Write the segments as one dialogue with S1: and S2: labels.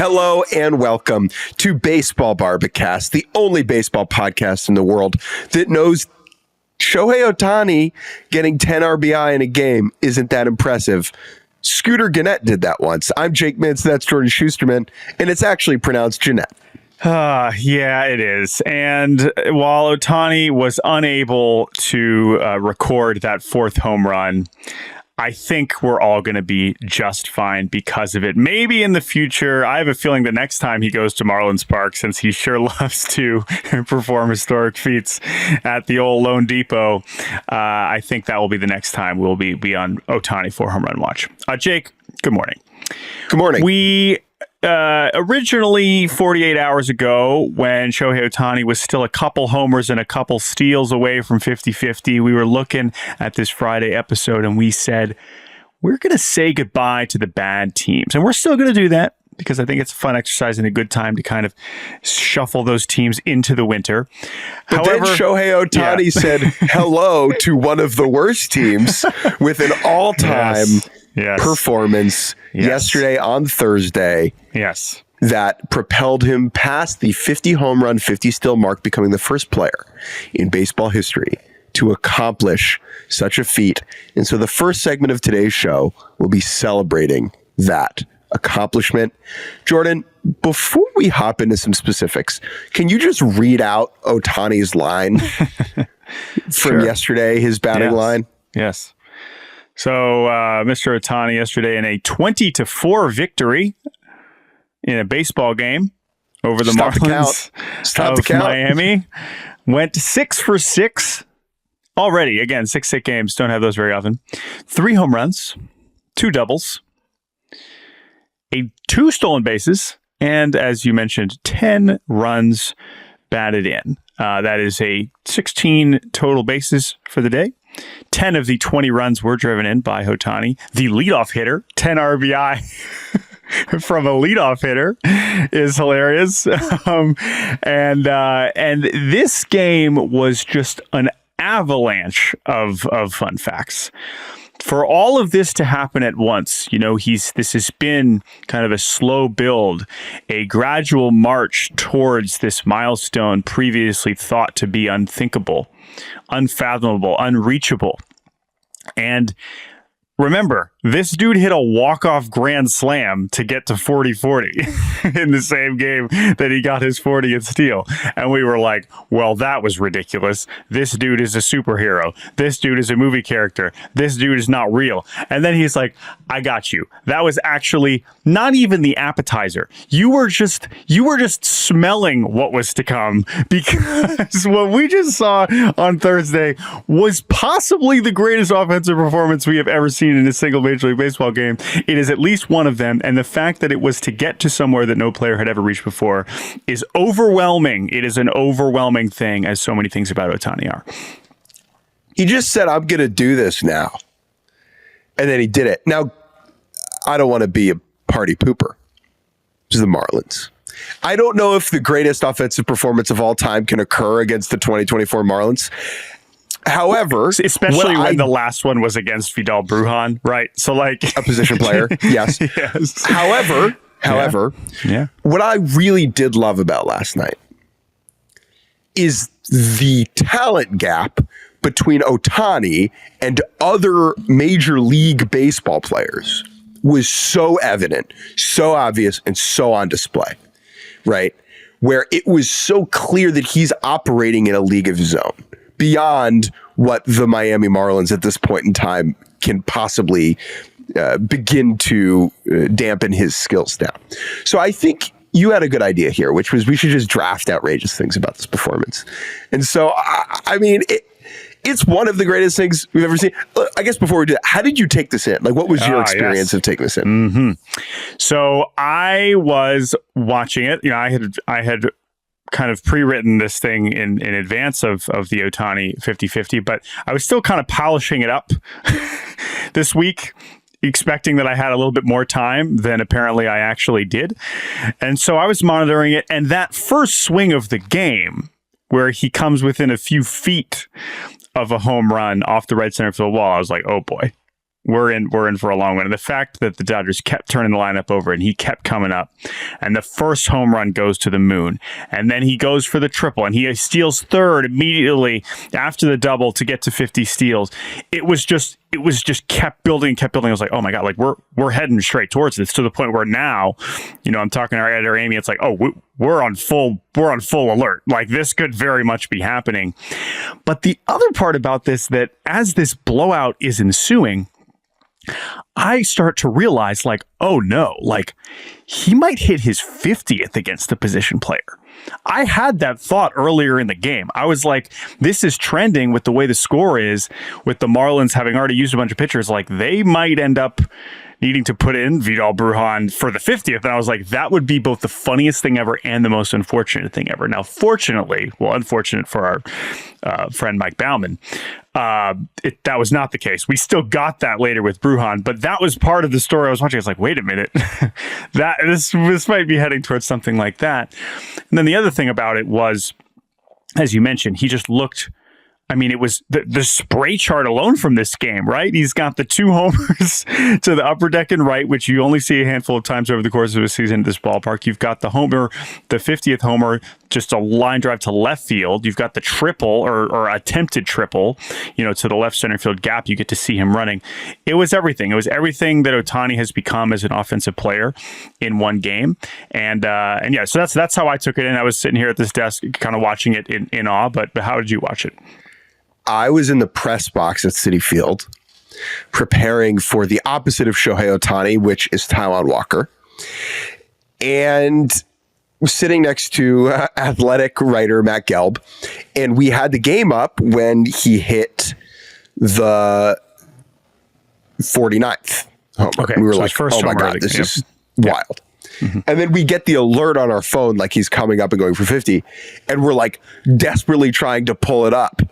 S1: Hello and welcome to Baseball Barbacast, the only baseball podcast in the world that knows Shohei Ohtani getting 10 RBI in a game isn't that impressive. Scooter Gennett did that once. I'm Jake Mintz, that's Jordan Schusterman, and it's actually pronounced Jeanette.
S2: Yeah, it is. And while Ohtani was unable to record that fourth home run, I think we're all going to be just fine because of it. Maybe in the future, I have a feeling that next time he goes to Marlins Park, since he sure loves to perform historic feats at the old Lone Depot, I think that will be the next time we'll be on Ohtani for home run watch. Jake, good morning.
S1: Good morning.
S2: We originally 48 hours ago, when Shohei Ohtani was still a couple homers and a couple steals away from 50-50, we were looking at this Friday episode and we said, we're going to say goodbye to the bad teams. And we're still going to do that because I think it's a fun exercise and a good time to kind of shuffle those teams into the winter.
S1: But then Shohei Ohtani said hello to one of the worst teams with an all-time performance yesterday on Thursday.
S2: Yes.
S1: That propelled him past the 50 home run, 50 steal mark, becoming the first player in baseball history to accomplish such a feat. And so the first segment of today's show will be celebrating that accomplishment. Jordan, before we hop into some specifics, can you just read out Ohtani's line from yesterday, his batting line?
S2: Yes. So Mr. Ohtani yesterday in a 20-4 victory in a baseball game over the Marlins of Miami, went 6 for 6 already. Again, 6-6 games, don't have those very often. 3 home runs, 2 doubles, 2 stolen bases, and as you mentioned, 10 runs batted in. That is a 16 total bases for the day. 10 of the 20 runs were driven in by Ohtani, the leadoff hitter. 10 RBI from a leadoff hitter is hilarious. And this game was just an avalanche of fun facts. For all of this to happen at once, this has been kind of a slow build, a gradual march towards this milestone previously thought to be unthinkable, unfathomable, unreachable. And remember, this dude hit a walk-off grand slam to get to 40-40 in the same game that he got his 40th steal. And we were like, well, that was ridiculous. This dude is a superhero. This dude is a movie character. This dude is not real. And then he's like, I got you. That was actually not even the appetizer. You were just smelling what was to come, because what we just saw on Thursday was possibly the greatest offensive performance we have ever seen in a single Major League Baseball game. It is at least one of them, and the fact that it was to get to somewhere that no player had ever reached before is overwhelming. It is an overwhelming thing, as so many things about Ohtani are.
S1: He just said, I'm going to do this now. And then he did it. Now, I don't want to be a party pooper to the Marlins. I don't know if the greatest offensive performance of all time can occur against the 2024 Marlins. However,
S2: especially when the last one was against Vidal Brujan, right? So like
S1: a position player. Yes.
S2: Yes.
S1: However, what I really did love about last night is the talent gap between Ohtani and other Major League Baseball players was so evident, so obvious, and so on display, right? Where it was so clear that he's operating in a league of his own, beyond what the Miami Marlins at this point in time can possibly begin to dampen his skills down. So I think you had a good idea here, which was we should just draft outrageous things about this performance. And so, I mean, it's one of the greatest things we've ever seen. I guess before we do that, how did you take this in? Like, what was your experience of taking this in?
S2: Mm-hmm. So I was watching it. I had kind of pre-written this thing in advance of the Ohtani 50-50, but I was still kind of polishing it up this week, expecting that I had a little bit more time than apparently I actually did. And so I was monitoring it, and that first swing of the game, where he comes within a few feet of a home run off the right center field wall, I was like, oh boy, we're in for a long one. And the fact that the Dodgers kept turning the lineup over and he kept coming up, and the first home run goes to the moon, and then he goes for the triple and he steals third immediately after the double to get to 50 steals. It was just kept building. I was like, oh my God, like we're heading straight towards this, to the point where now, I'm talking to our editor Amy. It's like, oh, we're on full alert. Like, this could very much be happening. But the other part about this, that as this blowout is ensuing, I start to realize, like, oh no, like he might hit his 50th against the position player. I had that thought earlier in the game. I was like, this is trending with the way the score is, with the Marlins having already used a bunch of pitchers. Like, they might end up needing to put in Vidal Brujan for the 50th. And I was like, that would be both the funniest thing ever and the most unfortunate thing ever. Now, fortunately, unfortunate for our friend Mike Baumann, that was not the case. We still got that later with Brujan, but that was part of the story I was watching. I was like, wait a minute, this might be heading towards something like that. And then the other thing about it was, as you mentioned, he just looked, it was the spray chart alone from this game, right? He's got the 2 homers to the upper deck and right, which you only see a handful of times over the course of a season at this ballpark. You've got the homer, the 50th homer, just a line drive to left field. You've got the triple or attempted triple, to the left center field gap. You get to see him running. It was everything. It was everything that Ohtani has become as an offensive player in one game. And yeah, so that's how I took it in. I was sitting here at this desk kind of watching it in awe, but how did you watch it?
S1: I was in the press box at Citi Field preparing for the opposite of Shohei Ohtani, which is Taijuan Walker, and sitting next to Athletic writer Matt Gelb. And we had the game up when he hit the 49th homer.
S2: Okay,
S1: we were
S2: so
S1: like, oh my God, this is wild.
S2: Mm-hmm.
S1: And then we get the alert on our phone, like he's coming up and going for 50. And we're like desperately trying to pull it up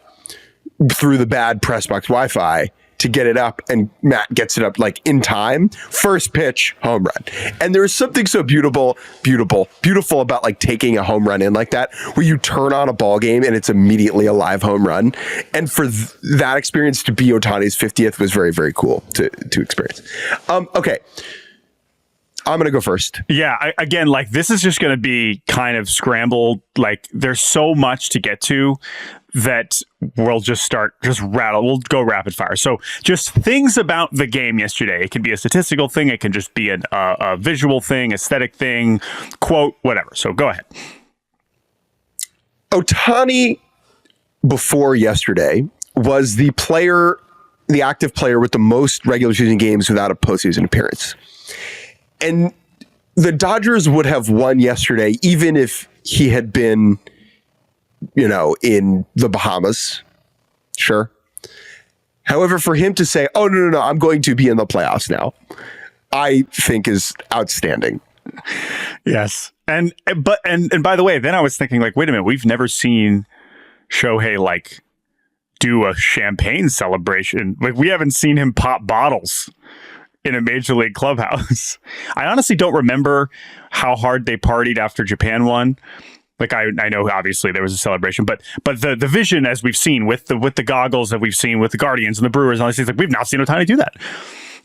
S1: through the bad press box Wi-Fi to get it up, and Matt gets it up like in time. First pitch, home run. And there's something so beautiful about like taking a home run in like that, where you turn on a ball game and it's immediately a live home run. And for that experience to be Ohtani's 50th was very, very cool to experience. Okay. I'm going to go first.
S2: Yeah, again, like this is just going to be kind of scrambled. Like there's so much to get to that we'll just rattle. We'll go rapid fire. So just things about the game yesterday. It can be a statistical thing. It can just be a visual thing, aesthetic thing, quote, whatever. So go ahead.
S1: Ohtani before yesterday was the active player with the most regular season games without a postseason appearance. And the Dodgers would have won yesterday, even if he had been, in the Bahamas. Sure. However, for him to say, oh, no, I'm going to be in the playoffs now, I think is outstanding.
S2: Yes. And by the way, then I was thinking like, wait a minute, we've never seen Shohei like do a champagne celebration. Like we haven't seen him pop bottles in a major league clubhouse. I honestly don't remember how hard they partied after Japan won. Like I know obviously there was a celebration, but the vision, as we've seen with the goggles that we've seen with the Guardians and the Brewers and all these things, like we've not seen Ohtani do that.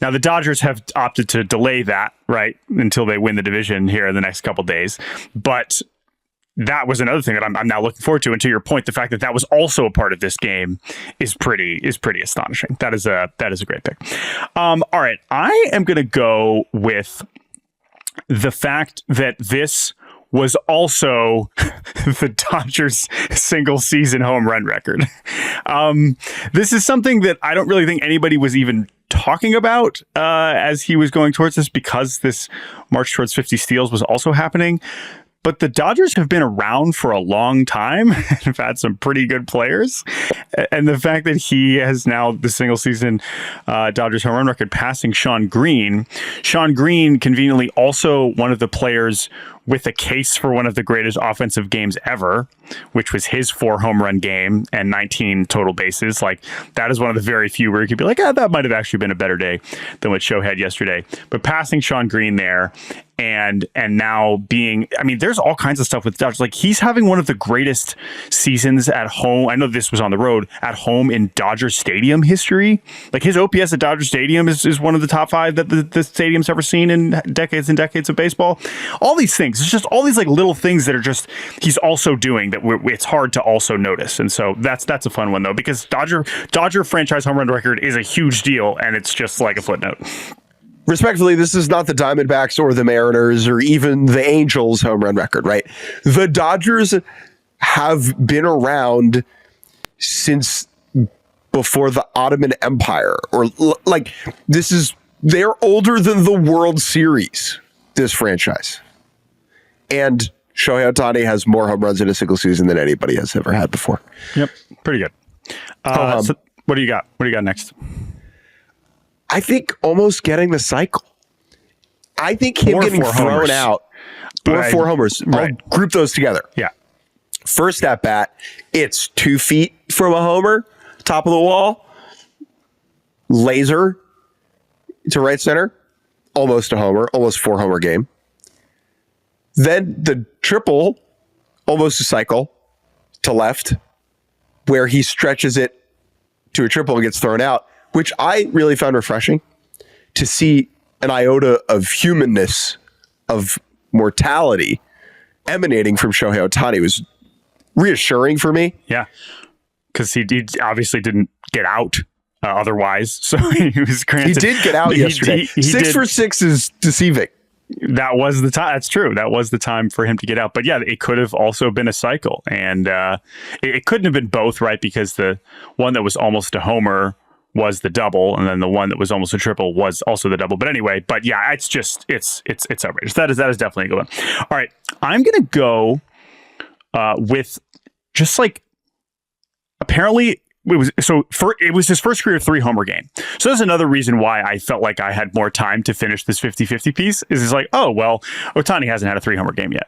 S2: Now the Dodgers have opted to delay that, right, until they win the division here in the next couple of days. But that was another thing that I'm now looking forward to. And to your point, the fact that was also a part of this game is pretty astonishing. That is a great pick. All right, I am going to go with the fact that this was also the Dodgers' single season home run record. This is something that I don't really think anybody was even talking about as he was going towards this, because this march towards 50 steals was also happening. But the Dodgers have been around for a long time and have had some pretty good players. And the fact that he has now the single season Dodgers home run record passing Shawn Green. Shawn Green, conveniently, also one of the players with a case for one of the greatest offensive games ever, which was his 4 home run game and 19 total bases. Like, that is one of the very few where you could be like, that might have actually been a better day than what Show had yesterday. But passing Shawn Green there, and now being, I mean, there's all kinds of stuff with Dodgers. Like, he's having one of the greatest seasons at home. I know this was on the road, at home in Dodger Stadium history. Like, his OPS at Dodger Stadium is one of the top 5 that the stadium's ever seen in decades and decades of baseball. All these things, it's just all these like little things that are just, he's also doing that it's hard to also notice. And so that's a fun one though, because Dodger franchise home run record is a huge deal, and it's just like a footnote.
S1: Respectfully, this is not the Diamondbacks or the Mariners or even the Angels home run record, right? The Dodgers have been around since before the Ottoman Empire, or like they're older than the World Series, this franchise. And Shohei Ohtani has more home runs in a single season than anybody has ever had before.
S2: Yep. Pretty good. So what do you got? What do you got next?
S1: I think almost getting the cycle. I think him getting thrown out, or 4 homers. Right. I'll group those together.
S2: Yeah.
S1: First at bat, it's 2 feet from a homer, top of the wall, laser to right center, almost a homer, almost 4 homer game. Then the triple, almost a cycle to left, where he stretches it to a triple and gets thrown out, which I really found refreshing to see an iota of humanness, of mortality emanating from Shohei Ohtani. Was reassuring for me.
S2: Yeah, because he obviously didn't get out otherwise. So he was granted.
S1: He did get out yesterday. 6 for 6 is deceiving.
S2: That was the time. That's true. That was the time for him to get out. But yeah, it could have also been a cycle. And it couldn't have been both, right? Because the one that was almost a homer was the double, and then the one that was almost a triple was also the double. But anyway, but yeah, it's outrageous. That is definitely a good one. All right, I'm gonna go with just like, apparently it was his first career 3 homer game. So that's another reason why I felt like I had more time to finish this 50-50 piece. Is it's like, oh well, Ohtani hasn't had a 3 homer game yet,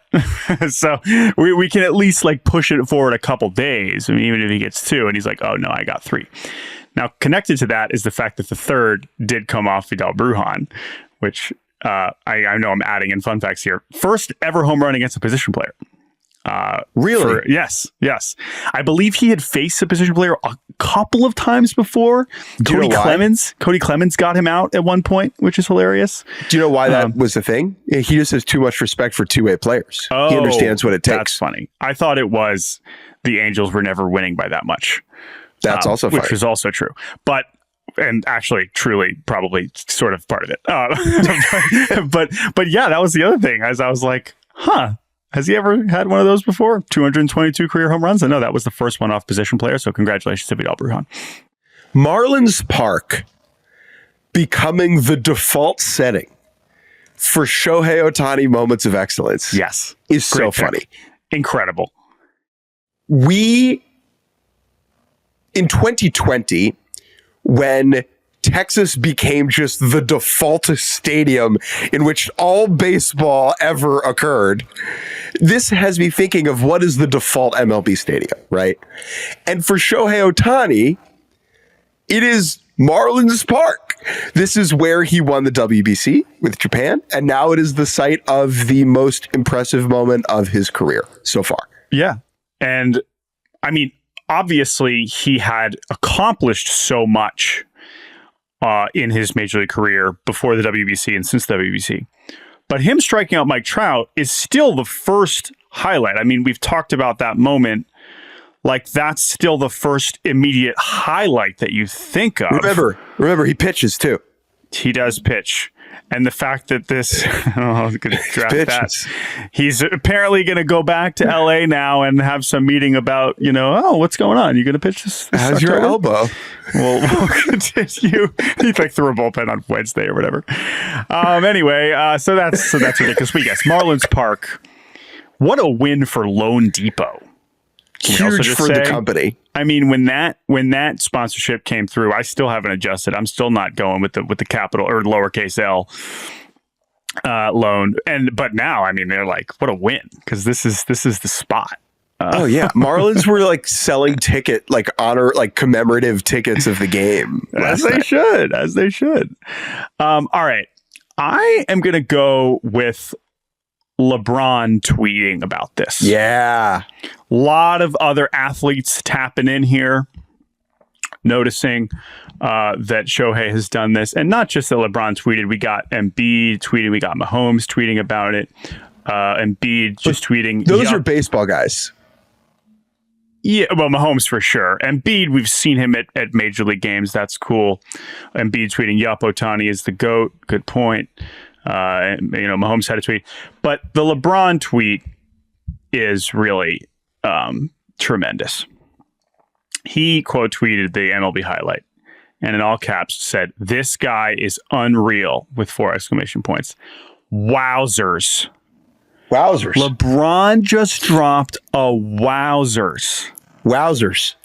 S2: so we can at least like push it forward a couple days. I mean, even if he gets 2 and he's like, oh no, I got 3. Now, connected to that is the fact that the third did come off Vidal Brujan, which I know I'm adding in fun facts here. First ever home run against a position player.
S1: Really?
S2: Yes. I believe he had faced a position player a couple of times before. Cody Clemens got him out at one point, which is hilarious.
S1: Do you know why that was the thing? He just has too much respect for two-way players. He understands what it takes.
S2: That's funny. I thought it was the Angels were never winning by that much.
S1: That's also funny.
S2: Which is also true. But, and actually, truly, probably sort of part of it. But yeah, that was the other thing. As I was like, has he ever had one of those before? 222 career home runs? I know that was the first one off position player. So congratulations to Vidal Brujan.
S1: Marlins Park becoming the default setting for Shohei Ohtani moments of excellence.
S2: Yes.
S1: Is so funny.
S2: Incredible.
S1: In 2020, when Texas became just the default stadium in which all baseball ever occurred, this has me thinking of what is the default MLB stadium, right? And for Shohei Ohtani, it is Marlins Park. This is where he won the WBC with Japan, and now it is the site of the most impressive moment of his career so far.
S2: Yeah. And I mean, obviously, he had accomplished so much in his major league career before the WBC and since the WBC. But him striking out Mike Trout is still the first highlight. I mean, we've talked about that moment. Like, that's still the first immediate highlight that you think of.
S1: Remember, he pitches too.
S2: He does pitch. And the fact that this, I'm going to draft that. He's apparently going to go back to LA now and have some meeting about, what's going on? You going to pitch this
S1: How's your elbow?
S2: We'll continue. He threw a bullpen on Wednesday or whatever. Anyway, so that's ridiculous. But yes, Marlins Park. What a win for Lone Depot.
S1: Huge for the company.
S2: I mean, when that sponsorship came through, I still haven't adjusted. I'm still not going with the capital or lowercase L. loan. But now, I mean, they're like, what a win, because this is the spot.
S1: Oh yeah, Marlins were like selling commemorative tickets of the game.
S2: As they should. All right, I am gonna go with LeBron tweeting about this.
S1: Yeah,
S2: a lot of other athletes tapping in here, noticing that Shohei has done this, and not just that LeBron tweeted. We got Embiid tweeting. We got Mahomes tweeting about it. Embiid just tweeting.
S1: Those are baseball guys.
S2: Yeah, well, Mahomes for sure. Embiid, we've seen him at Major League games. That's cool. Embiid tweeting, yup, Ohtani is the GOAT. Good point. Mahomes had a tweet. But the LeBron tweet is really tremendous. He quote tweeted the MLB highlight and in all caps said, "This guy is unreal," with 4 exclamation points. Wowzers.
S1: Wowzers.
S2: LeBron just dropped a wowzers.
S1: Wowzers.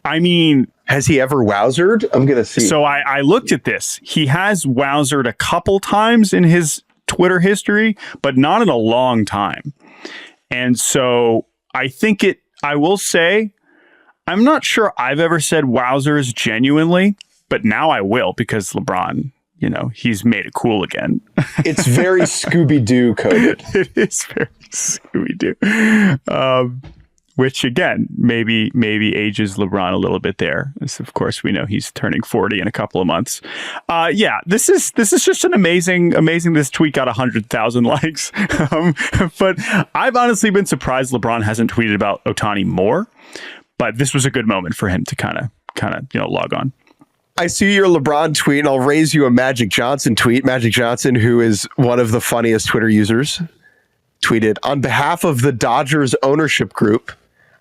S2: I mean,
S1: has he ever wowzered? I'm going to see.
S2: So I looked at this. He has wowzered a couple times in his Twitter history, but not in a long time. And so I will say, I'm not sure I've ever said wowzers genuinely, but now I will, because LeBron, he's made it cool again.
S1: It's very Scooby-Doo coded.
S2: It is very Scooby-Doo. Which again, maybe ages LeBron a little bit there. As of course, we know he's turning 40 in a couple of months. This is just an amazing. This tweet got 100,000 likes. But I've honestly been surprised LeBron hasn't tweeted about Ohtani more. But this was a good moment for him to kind of log on.
S1: I see your LeBron tweet, and I'll raise you a Magic Johnson tweet. Magic Johnson, who is one of the funniest Twitter users, tweeted, "On behalf of the Dodgers ownership group,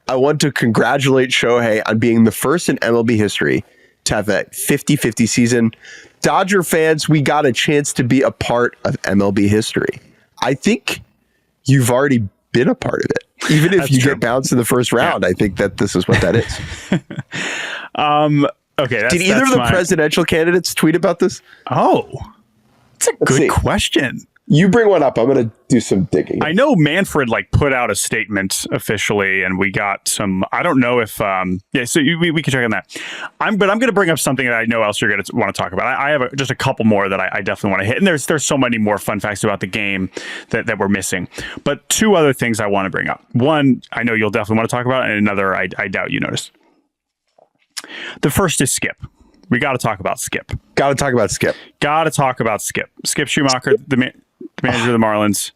S1: I want to congratulate Shohei on being the first in MLB history to have a 50-50 season. Dodger fans, we got a chance to be a part of MLB history." I think you've already been a part of it. Even if you get bounced in the first round, I think that this is what that is.
S2: Okay.
S1: Did either of the presidential candidates tweet about this?
S2: Oh, that's a good question.
S1: You bring one up. I'm going to do some digging.
S2: I know Manfred put out a statement officially, and we got some. I don't know if So we can check on that. I'm going to bring up something that I know else you're going to want to talk about. I have just a couple more that I definitely want to hit, and there's so many more fun facts about the game that we're missing. But 2 other things I want to bring up. One, I know you'll definitely want to talk about, and another, I doubt you noticed. The first is Skip. We got to talk about Skip.
S1: Got to talk about Skip.
S2: Skip Schumacher, the manager of the Marlins.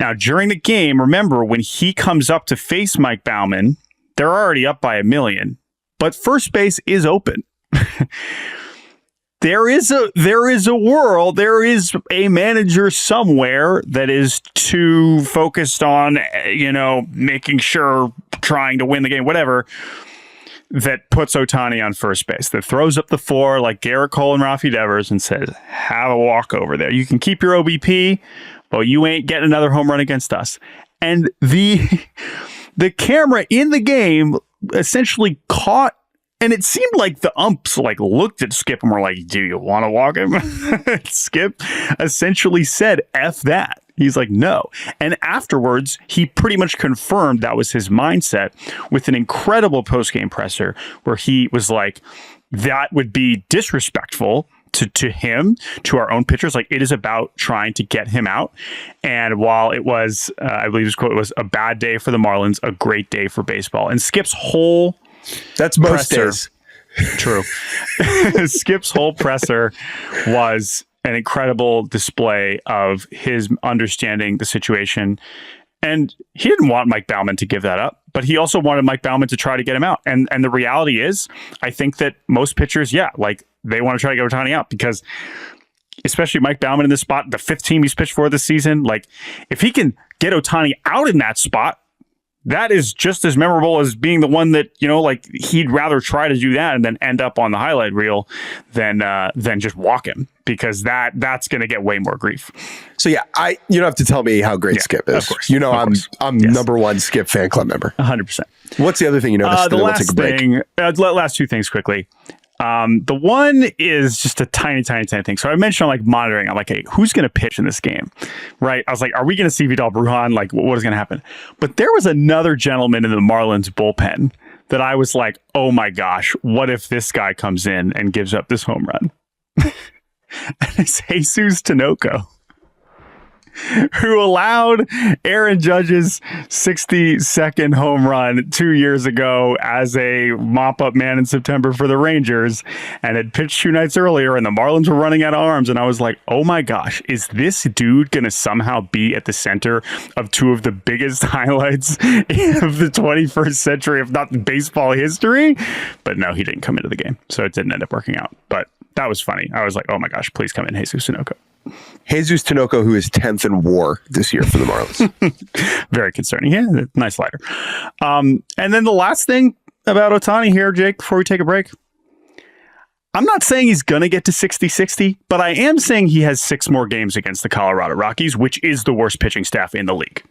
S2: Now, during the game, remember, when he comes up to face Mike Baumann, they're already up by 1 million, but first base is open. There is a manager somewhere that is too focused on, making sure, trying to win the game, whatever, that puts Ohtani on first base, that throws up the 4 like Garrett Cole and Rafi Devers and says, have a walk over there. You can keep your OBP, but you ain't getting another home run against us. And the camera in the game essentially caught, and it seemed like the umps looked at Skip and were like, do you want to walk him? Skip essentially said, F that. He's like, no. And afterwards, he pretty much confirmed that was his mindset with an incredible post-game presser where he was like, that would be disrespectful to him, to our own pitchers. Like, it is about trying to get him out. And while it was, I believe his quote was, a bad day for the Marlins, a great day for baseball. And Skip's whole
S1: That's most days.
S2: True. Skip's whole presser was an incredible display of his understanding the situation. And he didn't want Mike Baumann to give that up, but he also wanted Mike Baumann to try to get him out. And the reality is, I think that most pitchers, they want to try to get Ohtani out, because especially Mike Baumann in this spot, the 5th team he's pitched for this season, if he can get Ohtani out in that spot, that is just as memorable as being the one that, he'd rather try to do that and then end up on the highlight reel than just walk him, because that's going to get way more grief.
S1: So you don't have to tell me how great Skip is.
S2: Of course.
S1: I'm number 1 Skip fan club member.
S2: 100%.
S1: What's the other thing you noticed?
S2: The last thing, last 2 things quickly. The one is just a tiny thing. So I mentioned like monitoring. I'm like, hey, who's going to pitch in this game? Right. I was like, are we going to see Vidal Brujan? Like, what is going to happen? But there was another gentleman in the Marlins bullpen that I was like, oh my gosh, what if this guy comes in and gives up this home run? And it's Jesus Tinoco, who allowed Aaron Judge's 62nd home run 2 years ago as a mop-up man in September for the Rangers, and had pitched 2 nights earlier, and the Marlins were running out of arms. And I was like, oh my gosh, is this dude going to somehow be at the center of 2 of the biggest highlights of the 21st century, if not baseball history? But no, he didn't come into the game, so it didn't end up working out. But that was funny. I was like, oh my gosh, please come in, Jesus Tinoco.
S1: Jesus Tinoco, who is 10th in WAR this year for the Marlins.
S2: Very concerning. Yeah, nice slider. And then the last thing about Ohtani here, Jake, before we take a break. I'm not saying he's going to get to 60-60, but I am saying he has 6 more games against the Colorado Rockies, which is the worst pitching staff in the league.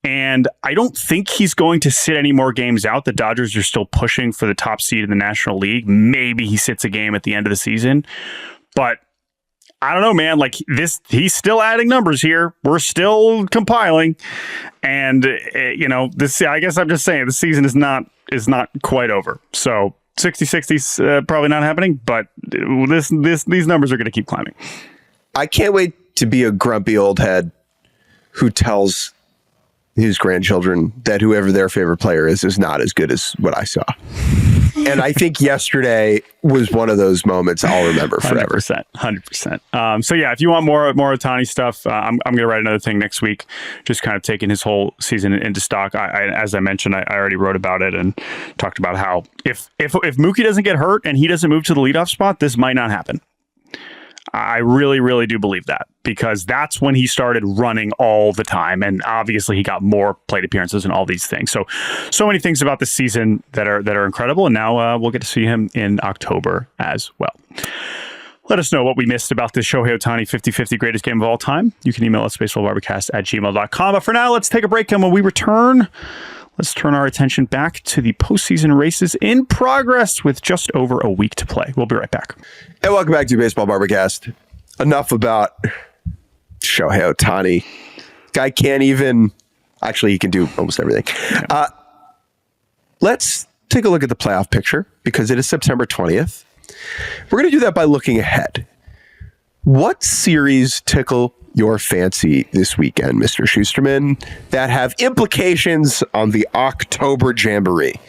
S2: And I don't think he's going to sit any more games out. The Dodgers are still pushing for the top seed in the National League. Maybe he sits a game at the end of the season. But I don't know, man. Like this, he's still adding numbers here. We're still compiling. And, this, I guess I'm just saying the season is not quite over. So 60-60 is probably not happening, but these numbers are going to keep climbing.
S1: I can't wait to be a grumpy old head who tells his grandchildren that whoever their favorite player is not as good as what I saw. And I think yesterday was one of those moments I'll remember forever.
S2: 100%. So yeah, if you want more Ohtani stuff, I'm going to write another thing next week, just kind of taking his whole season into stock. As I mentioned, I already wrote about it and talked about how if Mookie doesn't get hurt and he doesn't move to the leadoff spot, this might not happen. I really, really do believe that, because that's when he started running all the time. And obviously he got more plate appearances and all these things. So many things about this season that are incredible. And now we'll get to see him in October as well. Let us know what we missed about this Shohei Ohtani 50-50 greatest game of all time. You can email us baseballbarbacast@gmail.com. But for now, let's take a break. And when we return, let's turn our attention back to the postseason races in progress with just over a week to play. We'll be right back.
S1: And welcome back to Baseball Barbacast. Enough about Shohei Ohtani. Guy can't even... Actually, he can do almost everything. Yeah. Let's take a look at the playoff picture, because it is September 20th. We're going to do that by looking ahead. What series tickle your fancy this weekend, Mr. Schusterman, that have implications on the October Jamboree?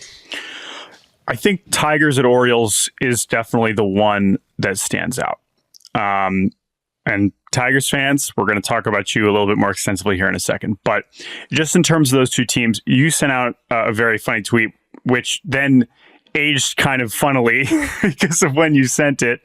S2: I think Tigers at Orioles is definitely the one that stands out. And Tigers fans, we're going to talk about you a little bit more extensively here in a second. But just in terms of those two teams, you sent out a very funny tweet, which then aged kind of funnily because of when you sent it.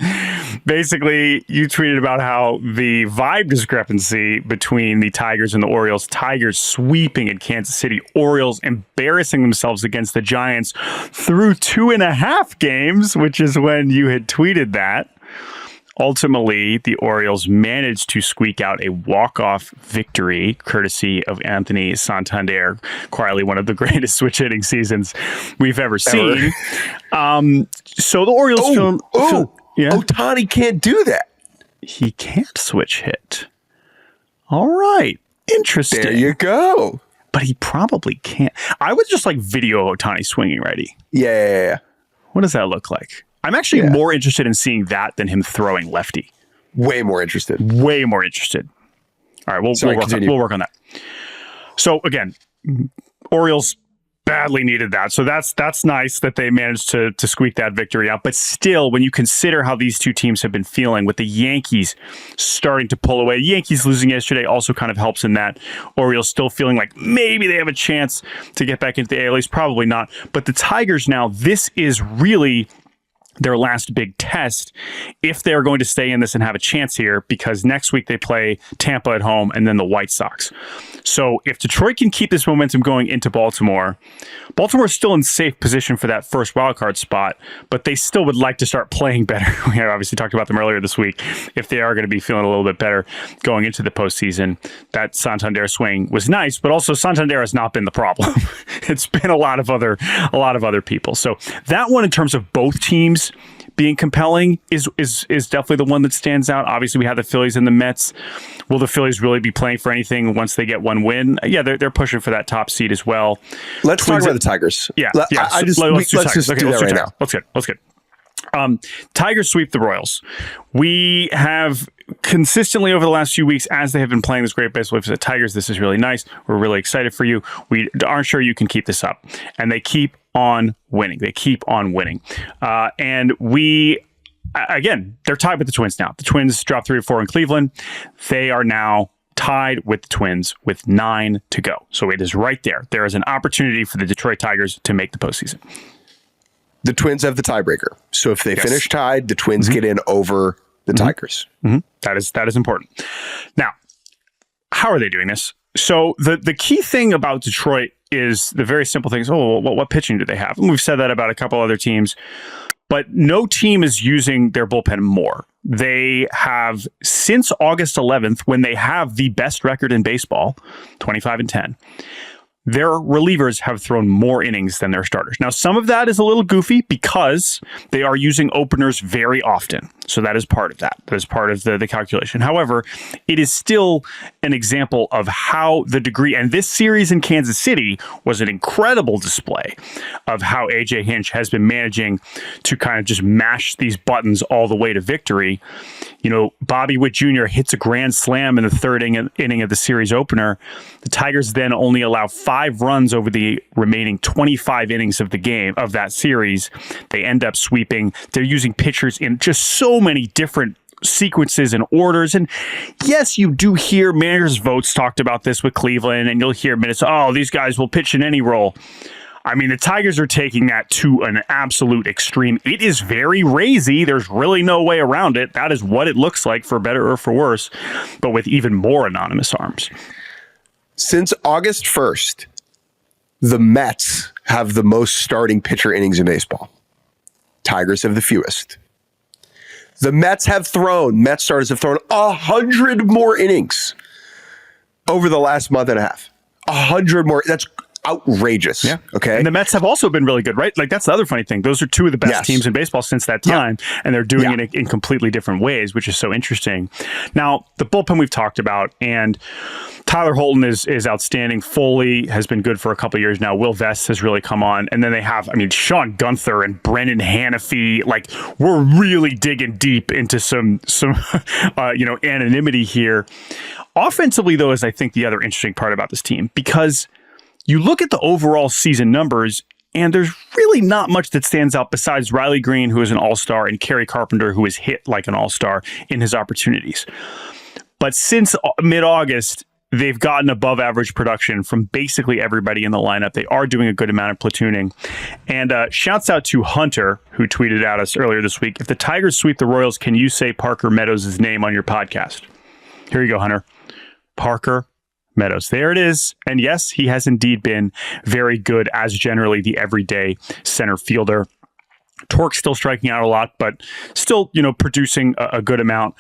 S2: Basically, you tweeted about how the vibe discrepancy between the Tigers and the Orioles, Tigers sweeping in Kansas City, Orioles embarrassing themselves against the Giants through 2.5 games, which is when you had tweeted that. Ultimately, the Orioles managed to squeak out a walk-off victory, courtesy of Anthony Santander, quietly one of the greatest switch hitting seasons we've ever seen. So the Orioles
S1: Ohtani can't do that.
S2: He can't switch hit. All right. Interesting.
S1: There you go.
S2: But he probably can't. I would just like video Ohtani swinging righty.
S1: Yeah.
S2: What does that look like? I'm actually more interested in seeing that than him throwing lefty.
S1: Way more interested.
S2: All right, we'll work on that. So again, Orioles badly needed that. So that's nice that they managed to squeak that victory out. But still, when you consider how these two teams have been feeling, with the Yankees starting to pull away, Yankees losing yesterday also kind of helps in that. Orioles still feeling like maybe they have a chance to get back into the AL East. Probably not. But the Tigers now, this is really their last big test if they're going to stay in this and have a chance here, because next week they play Tampa at home and then the White Sox. So if Detroit can keep this momentum going into Baltimore is still in safe position for that first wildcard spot, but they still would like to start playing better. We obviously talked about them earlier this week. If they are going to be feeling a little bit better going into the postseason, that Santander swing was nice, but also Santander has not been the problem. It's been a lot of other people. So that one, in terms of both teams being compelling, is definitely the one that stands out. Obviously, we have the Phillies and the Mets. Will the Phillies really be playing for anything once they get one win? Yeah, they're pushing for that top seed as well.
S1: Let's talk about the Tigers.
S2: Yeah.
S1: Let's just do that right now.
S2: Let's get. Tigers sweep the Royals. We have consistently over the last few weeks, as they have been playing this great baseball for the Tigers, this is really nice. We're really excited for you. We aren't sure you can keep this up. And they keep on winning. And we, again, they're tied with the Twins now. The Twins dropped 3 or 4 in Cleveland. They are now tied with the Twins with 9 to go. So it is right there. There is an opportunity for the Detroit Tigers to make the postseason.
S1: The Twins have the tiebreaker. So if they finish tied, the Twins get in over the Tigers.
S2: That is important. Now, how are they doing this? So the key thing about Detroit is the very simple things. What pitching do they have? And we've said that about a couple other teams, but no team is using their bullpen more. They have, since August 11th, when they have the best record in baseball, 25-10, their relievers have thrown more innings than their starters. Now, some of that is a little goofy because they are using openers very often. So that is part of that. That is part of the calculation. However, it is still an example of how the degree, and this series in Kansas City was an incredible display of how A.J. Hinch has been managing to kind of just mash these buttons all the way to victory. You know, Bobby Witt Jr. hits a grand slam in the third inning of the series opener. The Tigers then only allow 5 runs over the remaining 25 innings of the game, of that series. They end up sweeping. They're using pitchers in just so many different sequences and orders. And yes, you do hear managers' votes talked about this with Cleveland, and you'll hear minutes, these guys will pitch in any role. I mean, the Tigers are taking that to an absolute extreme. It is very razy. There's really no way around it. That is what it looks like, for better or for worse, but with even more anonymous arms.
S1: Since August 1st, the Mets have the most starting pitcher innings in baseball. Tigers have the fewest. The Mets starters have thrown 100 more innings over the last month and a half. 100 more. That's outrageous.
S2: Yeah.
S1: Okay.
S2: And the Mets have also been really good, right? Like, that's the other funny thing. Those are 2 of the best teams in baseball since that time, and they're doing it in completely different ways, which is so interesting. Now, the bullpen we've talked about, and Tyler Holton is outstanding. Foley has been good for a couple of years now. Will Vest has really come on. And then they have, Sean Gunther and Brennan Hanafy. Like, we're really digging deep into some anonymity here. Offensively, though, is I think the other interesting part about this team, because you look at the overall season numbers, and there's really not much that stands out besides Riley Green, who is an all-star, and Kerry Carpenter, who is hit like an all-star in his opportunities. But since mid-August, they've gotten above average production from basically everybody in the lineup. They are doing a good amount of platooning. And shouts out to Hunter, who tweeted at us earlier this week. If the Tigers sweep the Royals, can you say Parker Meadows' name on your podcast? Here you go, Hunter. Parker Meadows. There it is. And yes, he has indeed been very good as generally the everyday center fielder. Torque's still striking out a lot, but still, producing a good amount.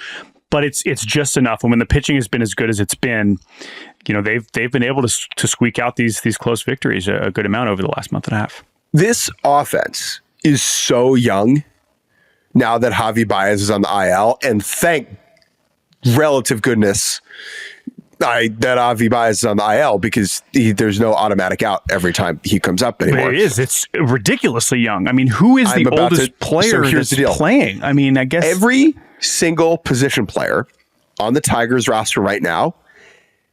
S2: But it's just enough. And when the pitching has been as good as it's been, they've been able to squeak out these close victories a good amount over the last month and a half.
S1: This offense is so young now that Javi Baez is on the IL, and thank relative goodness that Javi Baez is on the IL, because there's no automatic out every time he comes up anymore.
S2: But it is. It's ridiculously young. Who is the oldest player that's playing? I guess
S1: every single position player on the Tigers roster right now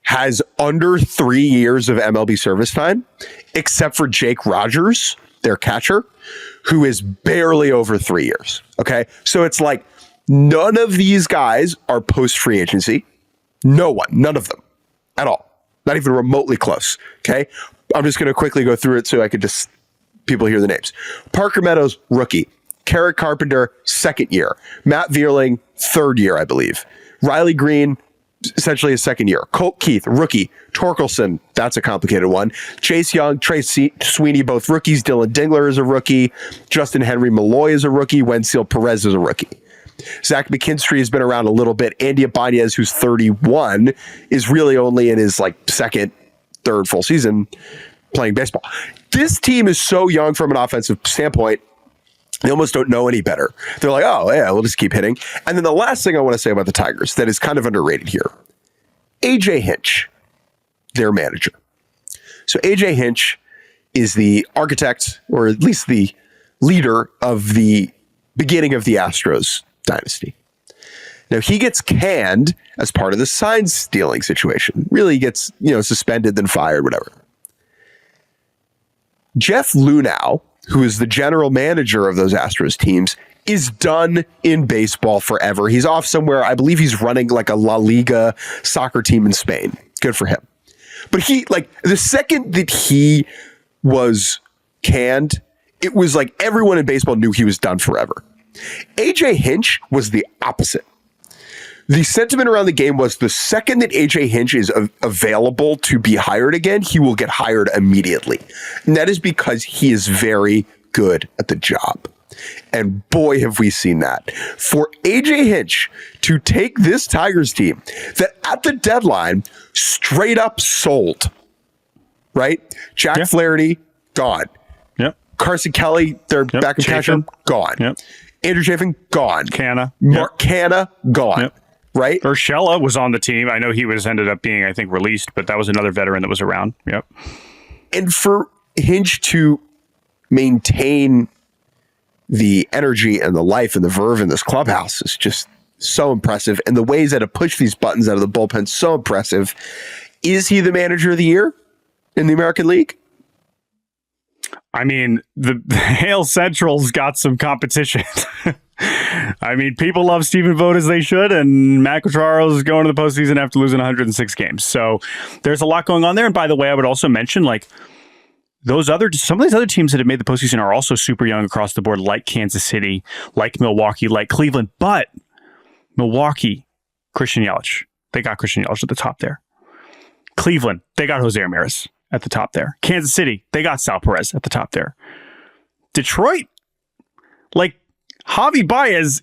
S1: has under 3 years of MLB service time, except for Jake Rogers, their catcher, who is barely over 3 years. Okay. So it's like none of these guys are post free agency. None of them at all. Not even remotely close. Okay. I'm just going to quickly go through it so I could people hear the names. Parker Meadows, rookie. Carrick Carpenter, second year. Matt Vierling, third year, I believe. Riley Green, essentially his second year. Colt Keith, rookie. Torkelson, that's a complicated one. Chase Young, Trace Sweeney, both rookies. Dylan Dingler is a rookie. Justin Henry Malloy is a rookie. Wenzel Perez is a rookie. Zach McKinstry has been around a little bit. Andy Ibanez, who's 31, is really only in his second, third full season playing baseball. This team is so young from an offensive standpoint. They almost don't know any better. They're like, oh, yeah, we'll just keep hitting. And then the last thing I want to say about the Tigers that is kind of underrated here, AJ Hinch, their manager. So AJ Hinch is the architect, or at least the leader of the beginning of the Astros dynasty. Now, he gets canned as part of the sign stealing situation. Really gets, suspended, then fired, whatever. Jeff Luhnow, who is the general manager of those Astros teams, is done in baseball forever. He's off somewhere. I believe he's running like a La Liga soccer team in Spain. Good for him. But he, the second that he was canned, it was like everyone in baseball knew he was done forever. AJ Hinch was the opposite. The sentiment around the game was the second that AJ Hinch is available to be hired again, he will get hired immediately. And that is because he is very good at the job. And boy, have we seen that. For AJ Hinch to take this Tigers team that at the deadline straight up sold, right? Jack Flaherty, gone.
S2: Yep.
S1: Carson Kelly, their backup catcher, gone.
S2: Yep.
S1: Andrew Chafin, gone.
S2: Canna.
S1: Mark Canna, gone.
S2: Yep.
S1: Right?
S2: Urshela was on the team. I know he ended up being, I think, released, but that was another veteran that was around. Yep.
S1: And for Hinch to maintain the energy and the life and the verve in this clubhouse is just so impressive. And the ways that have pushed these buttons out of the bullpen, so impressive. Is he the manager of the year in the American League?
S2: I mean, the Hale Central's got some competition. I mean, people love Stephen Vogt as they should, and Matt Quatraro is going to the postseason after losing 106 games. So there's a lot going on there. And by the way, I would also mention, some of these other teams that have made the postseason are also super young across the board, like Kansas City, like Milwaukee, like Cleveland. But Milwaukee, Christian Yelich, they got Christian Yelich at the top there. Cleveland, they got Jose Ramirez at the top there. Kansas City, they got Sal Perez at the top there. Detroit, Javi Baez,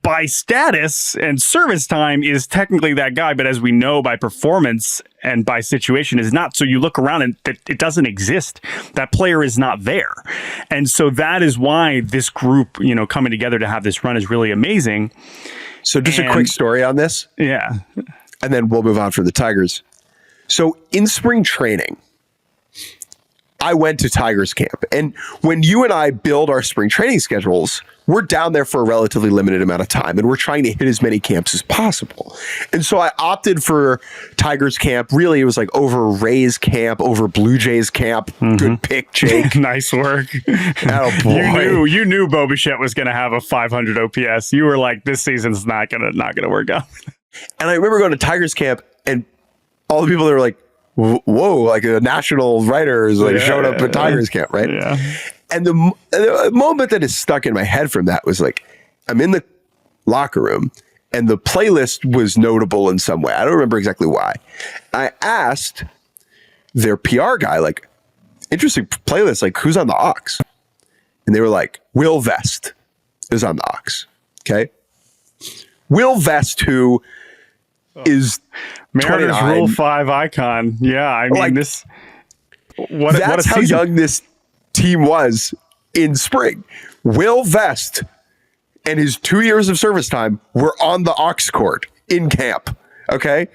S2: by status and service time, is technically that guy, but as we know, by performance and by situation is not. So you look around and it doesn't exist. That player is not there. And so that is why this group, coming together to have this run is really amazing.
S1: So just a quick story on this.
S2: Yeah.
S1: And then we'll move on from the Tigers. So in spring training, I went to Tigers camp. And when you and I build our spring training schedules, we're down there for a relatively limited amount of time, and we're trying to hit as many camps as possible. And so I opted for Tigers camp. Really, it was over Rays camp, over Blue Jays camp. Mm-hmm. Good pick, Jake.
S2: Nice work.
S1: Oh, boy.
S2: You knew Bo Bichette was going to have a 500 OPS. You were like, this season's not gonna work out.
S1: And I remember going to Tigers camp, and all the people that were like, whoa, a national writers showed up at Tigers camp, right?
S2: Yeah.
S1: And the moment that is stuck in my head from that was I'm in the locker room and the playlist was notable in some way. I don't remember exactly why. I asked their PR guy, interesting playlist, who's on the aux? And they were like, Will Vest is on the aux. Okay. Will Vest, who is
S2: Mariners 29. Rule 5 icon. Yeah, I mean
S1: that's how young this team was in spring. Will Vest and his 2 years of service time were on the aux court in camp. Okay,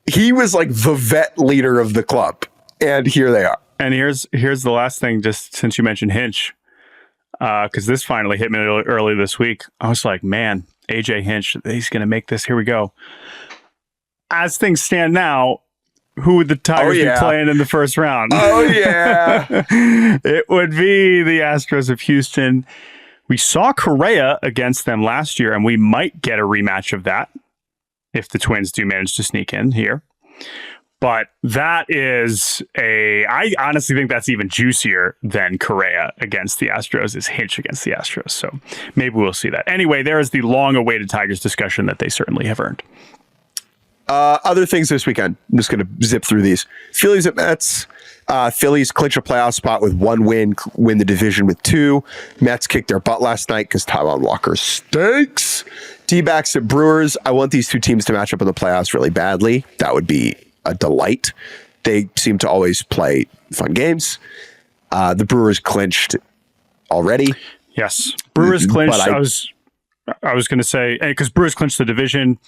S1: he was the vet leader of the club, and here they are.
S2: And here's the last thing, just since you mentioned Hinch, because this finally hit me early this week. I was like, man, AJ Hinch, he's going to make this. Here we go. As things stand now, who would the Tigers be playing in the first round?
S1: Oh, yeah.
S2: It would be the Astros of Houston. We saw Correa against them last year, and we might get a rematch of that if the Twins do manage to sneak in here. But that is I honestly think that's even juicier than Correa against the Astros is Hinch against the Astros. So maybe we'll see that. Anyway, there is the long-awaited Tigers discussion that they certainly have earned.
S1: Other things this weekend. I'm just going to zip through these. Phillies at Mets. Phillies clinch a playoff spot with 1 win, win the division with 2. Mets kicked their butt last night because Taijuan Walker stinks. D-backs at Brewers. I want these 2 teams to match up in the playoffs really badly. That would be a delight. They seem to always play fun games. The Brewers clinched already.
S2: Yes. Brewers clinched. I was going to say, because Brewers clinched the division.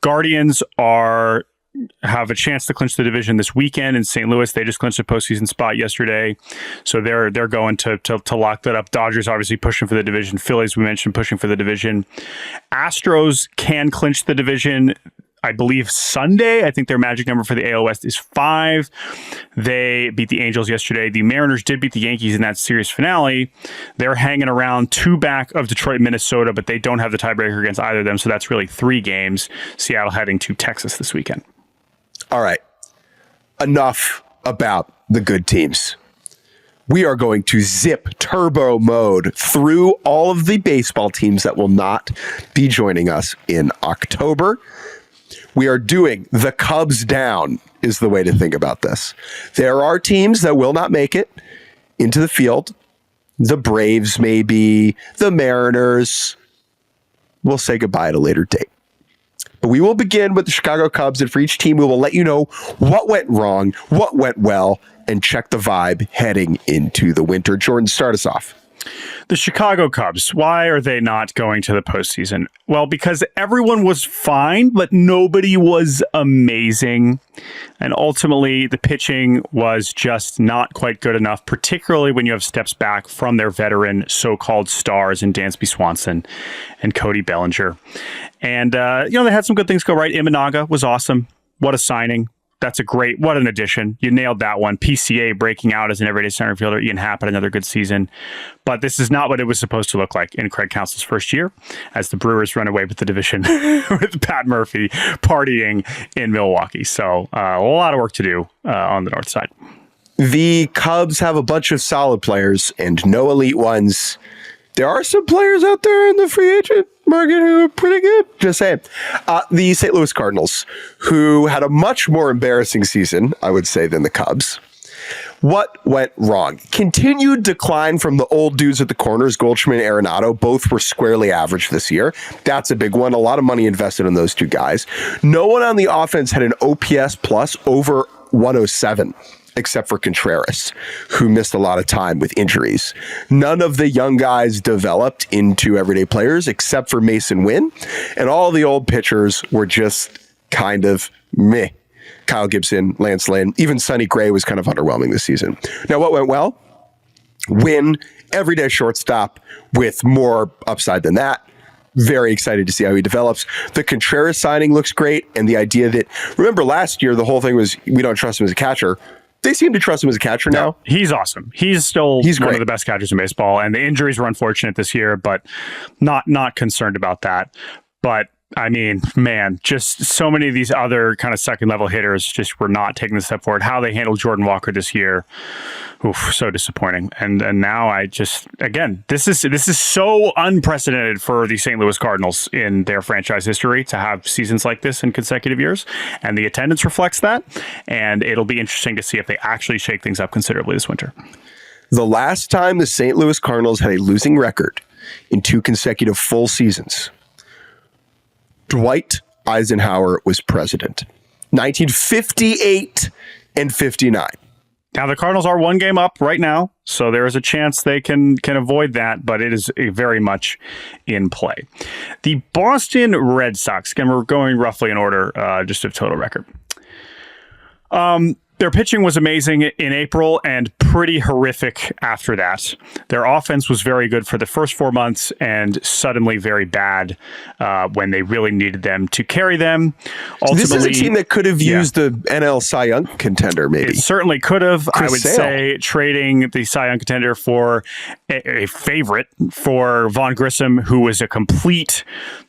S2: Guardians have a chance to clinch the division this weekend in St. Louis. They just clinched a postseason spot yesterday. So they're going to lock that up. Dodgers obviously pushing for the division. Phillies, we mentioned, pushing for the division. Astros can clinch the division, I believe, Sunday. I think their magic number for the AL West is 5. They beat the Angels yesterday. The Mariners did beat the Yankees in that series finale. They're hanging around 2 back of Detroit, Minnesota, but they don't have the tiebreaker against either of them. So that's really 3 games. Seattle heading to Texas this weekend.
S1: All right. Enough about the good teams. We are going to zip turbo mode through all of the baseball teams that will not be joining us in October. We are doing the Cubs down is the way to think about this. There are teams that will not make it into the field. The Braves, maybe, the Mariners. We'll say goodbye at a later date. But we will begin with the Chicago Cubs, and for each team, we will let you know what went wrong, what went well, and check the vibe heading into the winter. Jordan, start us off.
S2: The Chicago Cubs, why are they not going to the postseason? Well, because everyone was fine, but nobody was amazing. And ultimately, the pitching was just not quite good enough, particularly when you have steps back from their veteran so-called stars in Dansby Swanson and Cody Bellinger. And, they had some good things go right. Imanaga was awesome. What a signing. That's what an addition. You nailed that one. PCA breaking out as an everyday center fielder. Ian Happ had another good season. But this is not what it was supposed to look like in Craig Counsell's first year as the Brewers run away with the division with Pat Murphy partying in Milwaukee. So a lot of work to do on the north side.
S1: The Cubs have a bunch of solid players and no elite ones. There are some players out there in the free agent market who are pretty good. Just saying. The St. Louis Cardinals, who had a much more embarrassing season, I would say, than the Cubs. What went wrong? Continued decline from the old dudes at the corners, Goldschmidt and Arenado. Both were squarely average this year. That's a big one. A lot of money invested in those 2 guys. No one on the offense had an OPS plus over 107. Except for Contreras, who missed a lot of time with injuries. None of the young guys developed into everyday players except for Mason Wynn, and all the old pitchers were just kind of meh. Kyle Gibson, Lance Lynn, even Sonny Gray was kind of underwhelming this season. Now, what went well? Wynn, everyday shortstop with more upside than that. Very excited to see how he develops. The Contreras signing looks great, and the idea that, remember last year, the whole thing was we don't trust him as a catcher. They seem to trust him as a catcher now.
S2: He's awesome. He's still one of the best catchers in baseball, and the injuries were unfortunate this year, but not concerned about that. But I mean, man, just so many of these other kind of second level hitters just were not taking the step forward. How they handled Jordan Walker this year, so disappointing. And now I just, again, this is so unprecedented for the St. Louis Cardinals in their franchise history to have seasons like this in consecutive years, and the attendance reflects that. And it'll be interesting to see if they actually shake things up considerably this winter.
S1: The last time the St. Louis Cardinals had a losing record in 2 consecutive full seasons, Dwight Eisenhower was president. 1958 and 59.
S2: Now, the Cardinals are 1 game up right now, so there is a chance they can avoid that, but it is very much in play. The Boston Red Sox, again, we're going roughly in order, just of total record. Their pitching was amazing in April and pretty horrific after that. Their offense was very good for the first 4 months and suddenly very bad when they really needed them to carry them. Ultimately,
S1: this is a team that could have used the NL Cy Young contender, maybe.
S2: It certainly could have.
S1: Chris
S2: I would
S1: Sale.
S2: say trading the Cy Young contender for a favorite for Vaughn Grissom, who was a complete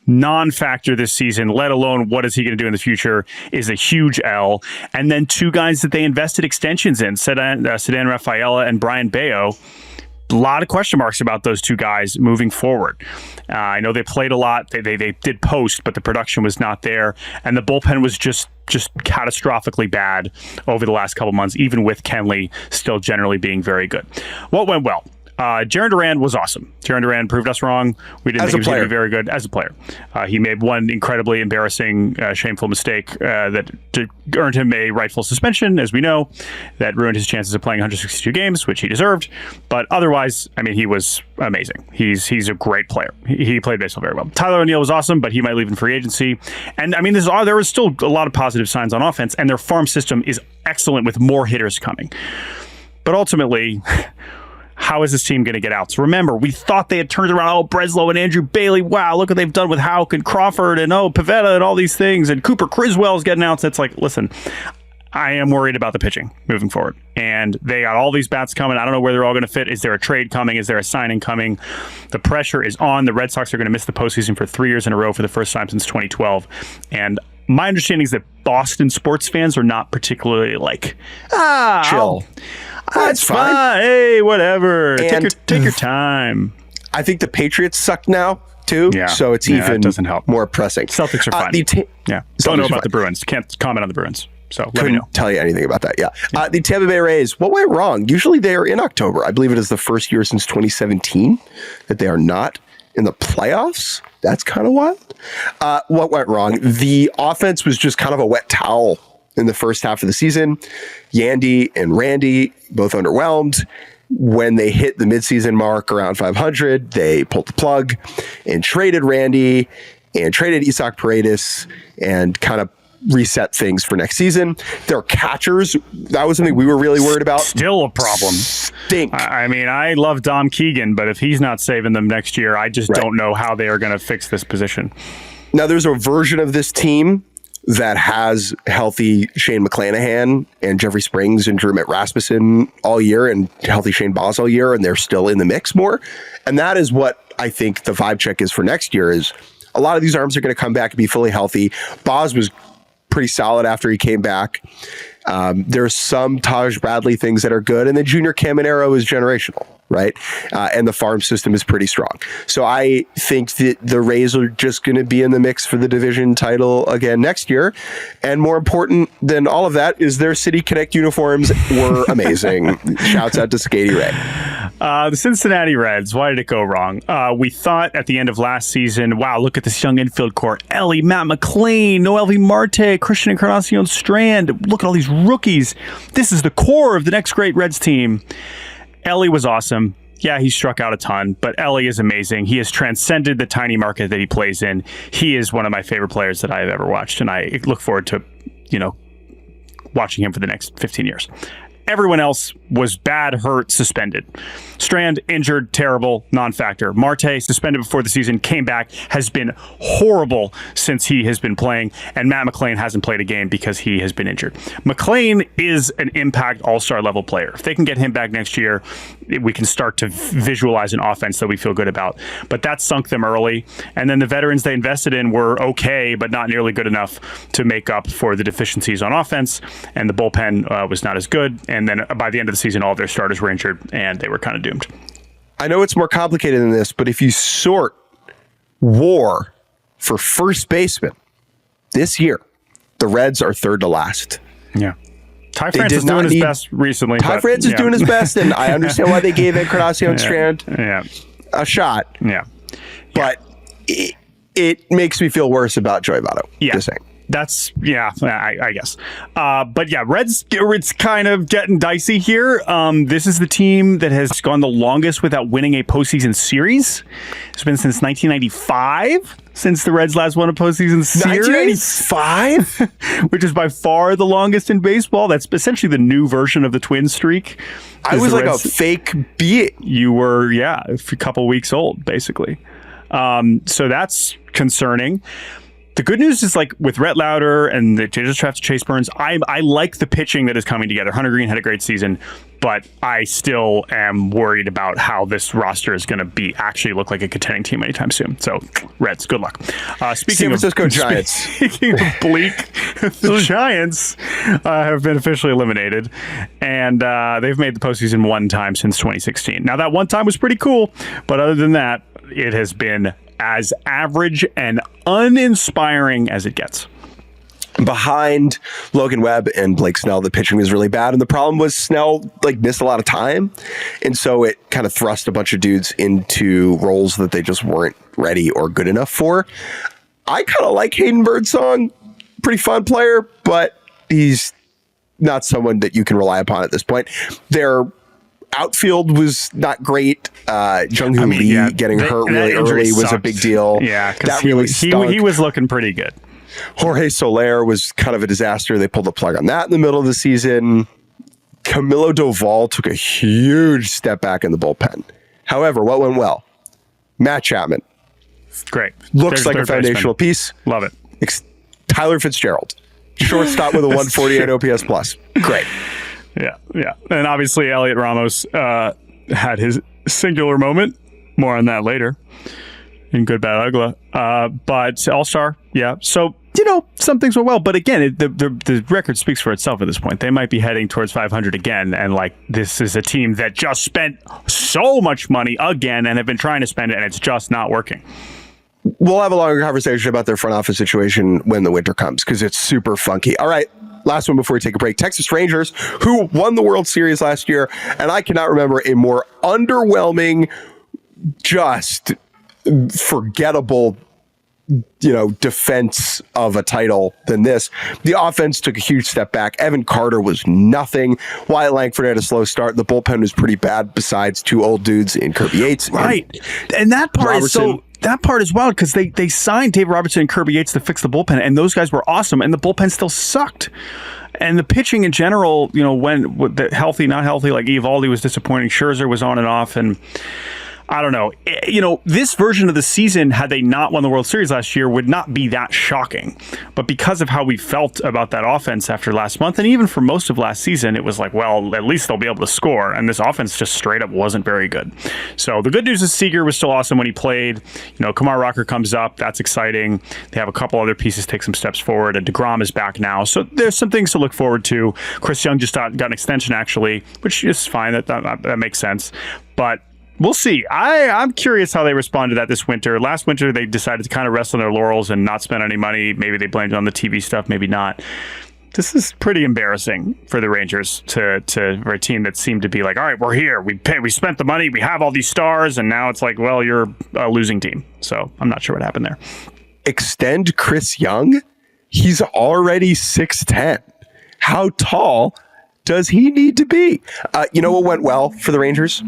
S2: non-factor this season, let alone what is he going to do in the future, is a huge L. And then two guys that they invested extensions in, Sedan Rafaela and Brian Bayo. A lot of question marks about those two guys moving forward. I know they played a lot. They did post, but the production was not there. And the bullpen was just catastrophically bad over the last couple months, even with Kenley still generally being very good. What went well? Jarren Duran was awesome. Jarren Duran proved us wrong. We didn't think he was going to be very good as a player. He made one incredibly embarrassing, shameful mistake that earned him a rightful suspension, as we know, that ruined his chances of playing 162 games, which he deserved. But otherwise, I mean, he was amazing. He's a great player. He played baseball very well. Tyler O'Neill was awesome, but he might leave in free agency. And I mean, there was still a lot of positive signs on offense, and their farm system is excellent with more hitters coming. But ultimately, how is this team going to get outs? Remember, we thought they had turned around, Breslow and Andrew Bailey. Wow, look what they've done with Houck and Crawford and Pivetta and all these things. And Cooper Criswell's getting outs. It's like, listen, I am worried about the pitching moving forward. And they got all these bats coming. I don't know where they're all going to fit. Is there a trade coming? Is there a signing coming? The pressure is on. The Red Sox are going to miss the postseason for 3 years in a row for the first time since 2012. And my understanding is that Boston sports fans are not particularly like,
S1: chill.
S2: That's fine. Hey, whatever. Take your time.
S1: I think the Patriots suck now too. Yeah. So it's even
S2: it doesn't help.
S1: More pressing.
S2: Celtics are fine. Don't know about the Bruins. Can't comment on the Bruins. So
S1: couldn't tell you anything about that. Yeah. The Tampa Bay Rays, what went wrong? Usually they are in October. I believe it is the first year since 2017 that they are not in the playoffs. That's kind of wild. What went wrong? The offense was just kind of a wet towel in the first half of the season. Yandy and Randy both underwhelmed. When they hit the midseason mark around 500, they pulled the plug and traded Randy and traded Isaac Paredes and kind of reset things for next season. Their catchers, that was something we were really worried about.
S2: Still a problem.
S1: Stink.
S2: I mean, I love Dom Keegan, but if he's not saving them next year, I just don't know how they are going to fix this position.
S1: Now, there's a version of this team that has healthy Shane McClanahan and Jeffrey Springs and Drew Rasmussen all year and healthy Shane Baz all year, and they're still in the mix more. And that is what I think the vibe check is for next year is a lot of these arms are going to come back and be fully healthy. Baz was pretty solid after he came back. There's some Taj Bradley things that are good, and then Junior Caminero is generational, right? And the farm system is pretty strong. So I think that the Rays are just going to be in the mix for the division title again next year. And more important than all of that is their City Connect uniforms were amazing. Shouts out to Skatey Ray.
S2: The Cincinnati Reds, why did it go wrong? We thought at the end of last season, wow, look at this young infield core. Ellie, Matt McLain, Noelvi Marte, Christian Encarnacion Strand. Look at all these rookies. This is the core of the next great Reds team. Ellie was awesome. Yeah, he struck out a ton, but Ellie is amazing. He has transcended the tiny market that he plays in. He is one of my favorite players that I have ever watched, and I look forward to, watching him for the next 15 years. Everyone else was bad, hurt, suspended. Strand, injured, terrible, non-factor. Marte, suspended before the season, came back, has been horrible since he has been playing, and Matt McLain hasn't played a game because he has been injured. McLain is an impact all-star level player. If they can get him back next year, we can start to visualize an offense that we feel good about. But that sunk them early, and then the veterans they invested in were okay, but not nearly good enough to make up for the deficiencies on offense, and the bullpen was not as good. And then by the end of the season, all of their starters were injured, and they were kind of doomed.
S1: I know it's more complicated than this, but if you sort WAR for first baseman this year, the Reds are third to last.
S2: Yeah. Ty France is doing his best recently.
S1: Ty France is doing his best, and I understand why they gave Encarnacion Strand a shot.
S2: Yeah.
S1: But it makes me feel worse about Joey Votto.
S2: Yeah.
S1: Just saying.
S2: That's, I guess. But yeah, Reds, it's kind of getting dicey here. This is the team that has gone the longest without winning a postseason series. It's been since 1995 since the Reds last won a postseason series.
S1: 1995?
S2: Which is by far the longest in baseball. That's essentially the new version of the twin streak.
S1: I was like a fake being.
S2: You were, a couple weeks old, basically. So that's concerning. The good news is, like, with Rhett Lauder and the just drafted Chase Burns, I like the pitching that is coming together. Hunter Green had a great season, but I still am worried about how this roster is going to actually look like a contending team anytime soon. So, Reds, good luck.
S1: San Francisco Giants.
S2: Speaking of bleak, the Giants have been officially eliminated, and they've made the postseason one time since 2016. Now, that one time was pretty cool, but other than that, it has been as average and uninspiring as it gets.
S1: Behind Logan Webb and Blake Snell, the pitching was really bad. And the problem was Snell missed a lot of time. And so it kind of thrust a bunch of dudes into roles that they just weren't ready or good enough for. I kind of like Hayden Birdsong. Pretty fun player, but he's not someone that you can rely upon at this point. Their outfield was not great. Jung-Hoo Lee getting hurt really early was a big deal.
S2: Yeah,
S1: that really stunk.
S2: He was looking pretty good.
S1: Jorge Soler was kind of a disaster. They pulled the plug on that in the middle of the season. Camilo Doval took a huge step back in the bullpen. However, what went well? Matt Chapman.
S2: Great.
S1: Looks like a foundational piece.
S2: Love it.
S1: Tyler Fitzgerald. Shortstop with a 148 OPS plus. Great.
S2: Yeah. And obviously, Elliot Ramos had his singular moment. More on that later in Good, Bad, Ugly. But All-Star, yeah. So, some things went well. But again, the record speaks for itself at this point. They might be heading towards 500 again. And, this is a team that just spent so much money again and have been trying to spend it, and it's just not working.
S1: We'll have a longer conversation about their front office situation when the winter comes, because it's super funky. All right. Last one before we take a break. Texas Rangers, who won the World Series last year, and I cannot remember a more underwhelming, just forgettable, defense of a title than this. The offense took a huge step back. Evan Carter was nothing. Wyatt Langford had a slow start. The bullpen was pretty bad besides two old dudes in Kirby Yates.
S2: Right. And that part
S1: Robertson.
S2: is so... That part is wild because they signed Dave Robertson and Kirby Yates to fix the bullpen, and those guys were awesome, and the bullpen still sucked. And the pitching in general, when the healthy, not healthy, like Eovaldi was disappointing. Scherzer was on and off, and I don't know. This version of the season, had they not won the World Series last year, would not be that shocking. But because of how we felt about that offense after last month, and even for most of last season, it was like, well, at least they'll be able to score. And this offense just straight up wasn't very good. So the good news is Seager was still awesome when he played. Kumar Rocker comes up. That's exciting. They have a couple other pieces take some steps forward, and DeGrom is back now. So there's some things to look forward to. Chris Young just got an extension, actually, which is fine. That makes sense. But we'll see. I'm curious how they respond to that this winter. Last winter, they decided to kind of rest on their laurels and not spend any money. Maybe they blamed it on the TV stuff, maybe not. This is pretty embarrassing for the Rangers for a team that seemed to be like, all right, we're here. We spent the money. We have all these stars. And now it's like, well, you're a losing team. So I'm not sure what happened there.
S1: Extend Chris Young? He's already 6'10". How tall does he need to be? What went well for the Rangers?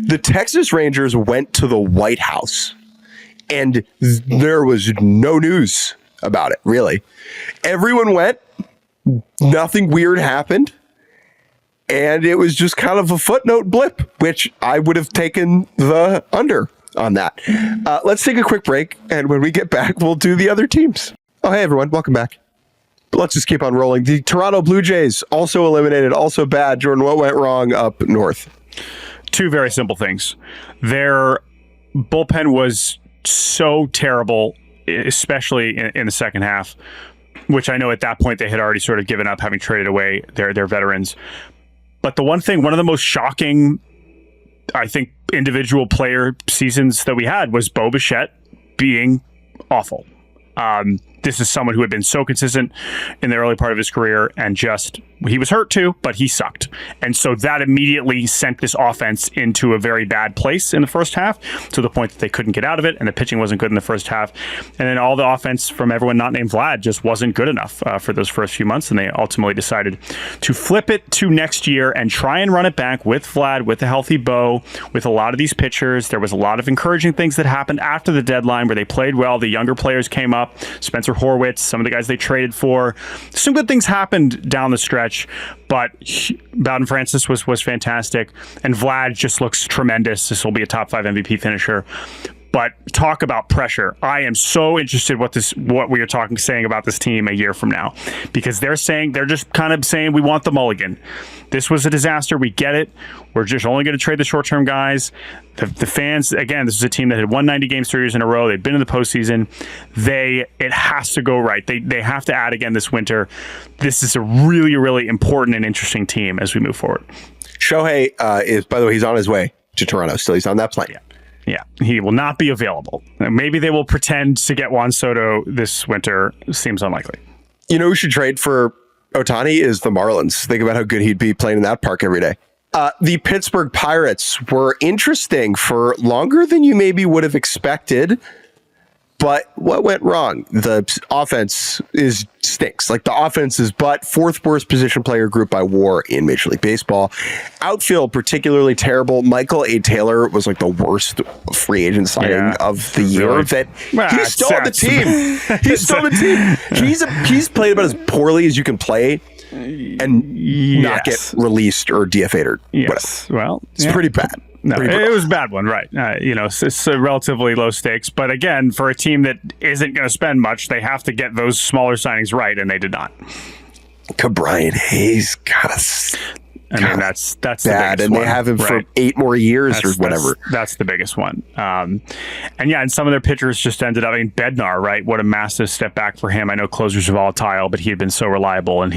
S1: The Texas Rangers went to the White House, and there was no news about it, really. Everyone went, nothing weird happened, and it was just kind of a footnote blip, which I would have taken the under on that. Let's take a quick break, and when we get back, we'll do the other teams. Oh, hey, everyone. Welcome back. But let's just keep on rolling. The Toronto Blue Jays, also eliminated, also bad. Jordan, what went wrong up north?
S2: Two very simple things. Their bullpen was so terrible, especially in the second half, which I know at that point they had already sort of given up, having traded away their veterans. But one of the most shocking, I think, individual player seasons that we had was Bo Bichette being awful. This is someone who had been so consistent in the early part of his career, and he was hurt too, but he sucked. And so that immediately sent this offense into a very bad place in the first half, to the point that they couldn't get out of it, and the pitching wasn't good in the first half. And then all the offense from everyone not named Vlad just wasn't good enough for those first few months, and they ultimately decided to flip it to next year and try and run it back with Vlad, with a healthy Bo, with a lot of these pitchers. There was a lot of encouraging things that happened after the deadline where they played well. The younger players came up, Spencer Horwitz, some of the guys they traded for. Some good things happened down the stretch, but Bowden Francis was fantastic, and Vlad just looks tremendous. This will be a top 5 MVP finisher. But talk about pressure. I am so interested what we are saying about this team a year from now, because they're just kind of saying we want the mulligan. This was a disaster. We get it. We're just only going to trade the short-term guys. The fans, again, this is a team that had won 90-game series in a row. They've been in the postseason. It has to go right. They have to add again this winter. This is a really, really important and interesting team as we move forward.
S1: Shohei is, by the way, he's on his way to Toronto. Still, he's on that plane.
S2: Yeah, he will not be available. Maybe they will pretend to get Juan Soto this winter. Seems unlikely.
S1: You know who should trade for Ohtani is the Marlins. Think about how good he'd be playing in that park every day. The Pittsburgh Pirates were interesting for longer than you maybe would have expected. But what went wrong? The offense stinks. Like, the offense is fourth worst position player group by WAR in Major League Baseball. Outfield particularly terrible. Michael A. Taylor was like the worst free agent signing of the year.
S2: Really?
S1: He's still on the team. He's still on the team. He's played about as poorly as you can play and not get released or DFA'd or whatever.
S2: Well,
S1: it's pretty bad.
S2: No, it was a bad one, right? It's relatively low stakes. But again, for a team that isn't going to spend much, they have to get those smaller signings right, and they did not.
S1: Brian Hayes,
S2: that's the biggest
S1: and
S2: one,
S1: they have him for 8 more years or whatever.
S2: That's the biggest one. And some of their pitchers just ended up. Bednar, right? What a massive step back for him. I know closers are volatile, but he had been so reliable, and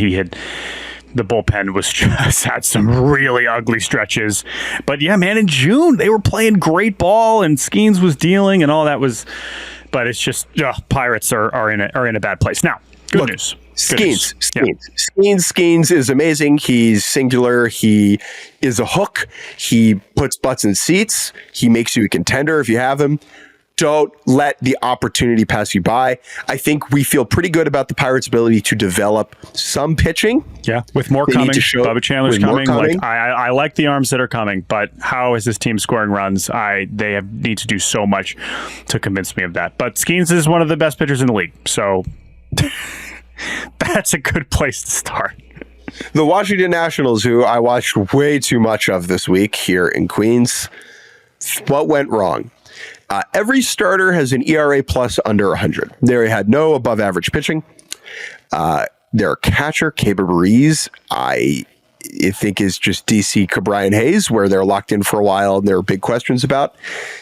S2: the bullpen was just had some really ugly stretches. But yeah, man, in June they were playing great ball and Skeens was dealing and all that was. But it's just Pirates are in a bad place now. Good news.
S1: Skeens is amazing. He's singular. He is a hook. He puts butts in seats. He makes you a contender if you have him. Don't let the opportunity pass you by. I think we feel pretty good about the Pirates' ability to develop some pitching.
S2: Yeah, with more coming. Bubba Chandler's coming. I like the arms that are coming, but how is this team scoring runs? They need to do so much to convince me of that. But Skeens is one of the best pitchers in the league, so that's a good place to start.
S1: The Washington Nationals, who I watched way too much of this week here in Queens. What went wrong? Every starter has an ERA plus under 100. They had no above average pitching. Their catcher, Keibert Ruiz, I think is just DC Brian Hayes, where they're locked in for a while and there are big questions about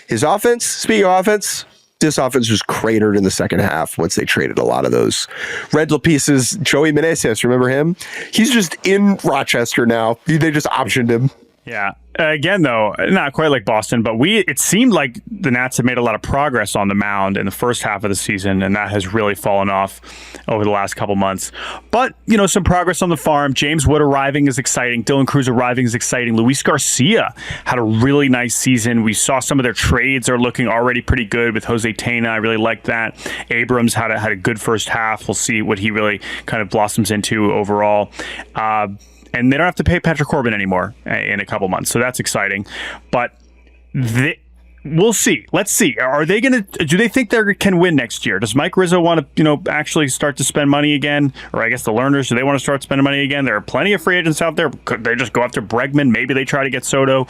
S1: his offense. Speaking of offense, this offense was cratered in the second half once they traded a lot of those rental pieces. Joey Meneses, remember him? He's just in Rochester now. They just optioned him.
S2: Yeah. Again, though, not quite like Boston, but it seemed like the Nats have made a lot of progress on the mound in the first half of the season, and that has really fallen off over the last couple months. But, some progress on the farm. James Wood arriving is exciting. Dylan Cruz arriving is exciting. Luis Garcia had a really nice season. We saw some of their trades are looking already pretty good with Jose Tena. I really like that. Abrams had a good first half. We'll see what he really kind of blossoms into overall. And they don't have to pay Patrick Corbin anymore in a couple months. So that's exciting. But we'll see. Let's see. Do they think they can win next year? Does Mike Rizzo want to, actually start to spend money again? Or I guess the Lerners, do they want to start spending money again? There are plenty of free agents out there. Could they just go after Bregman? Maybe they try to get Soto.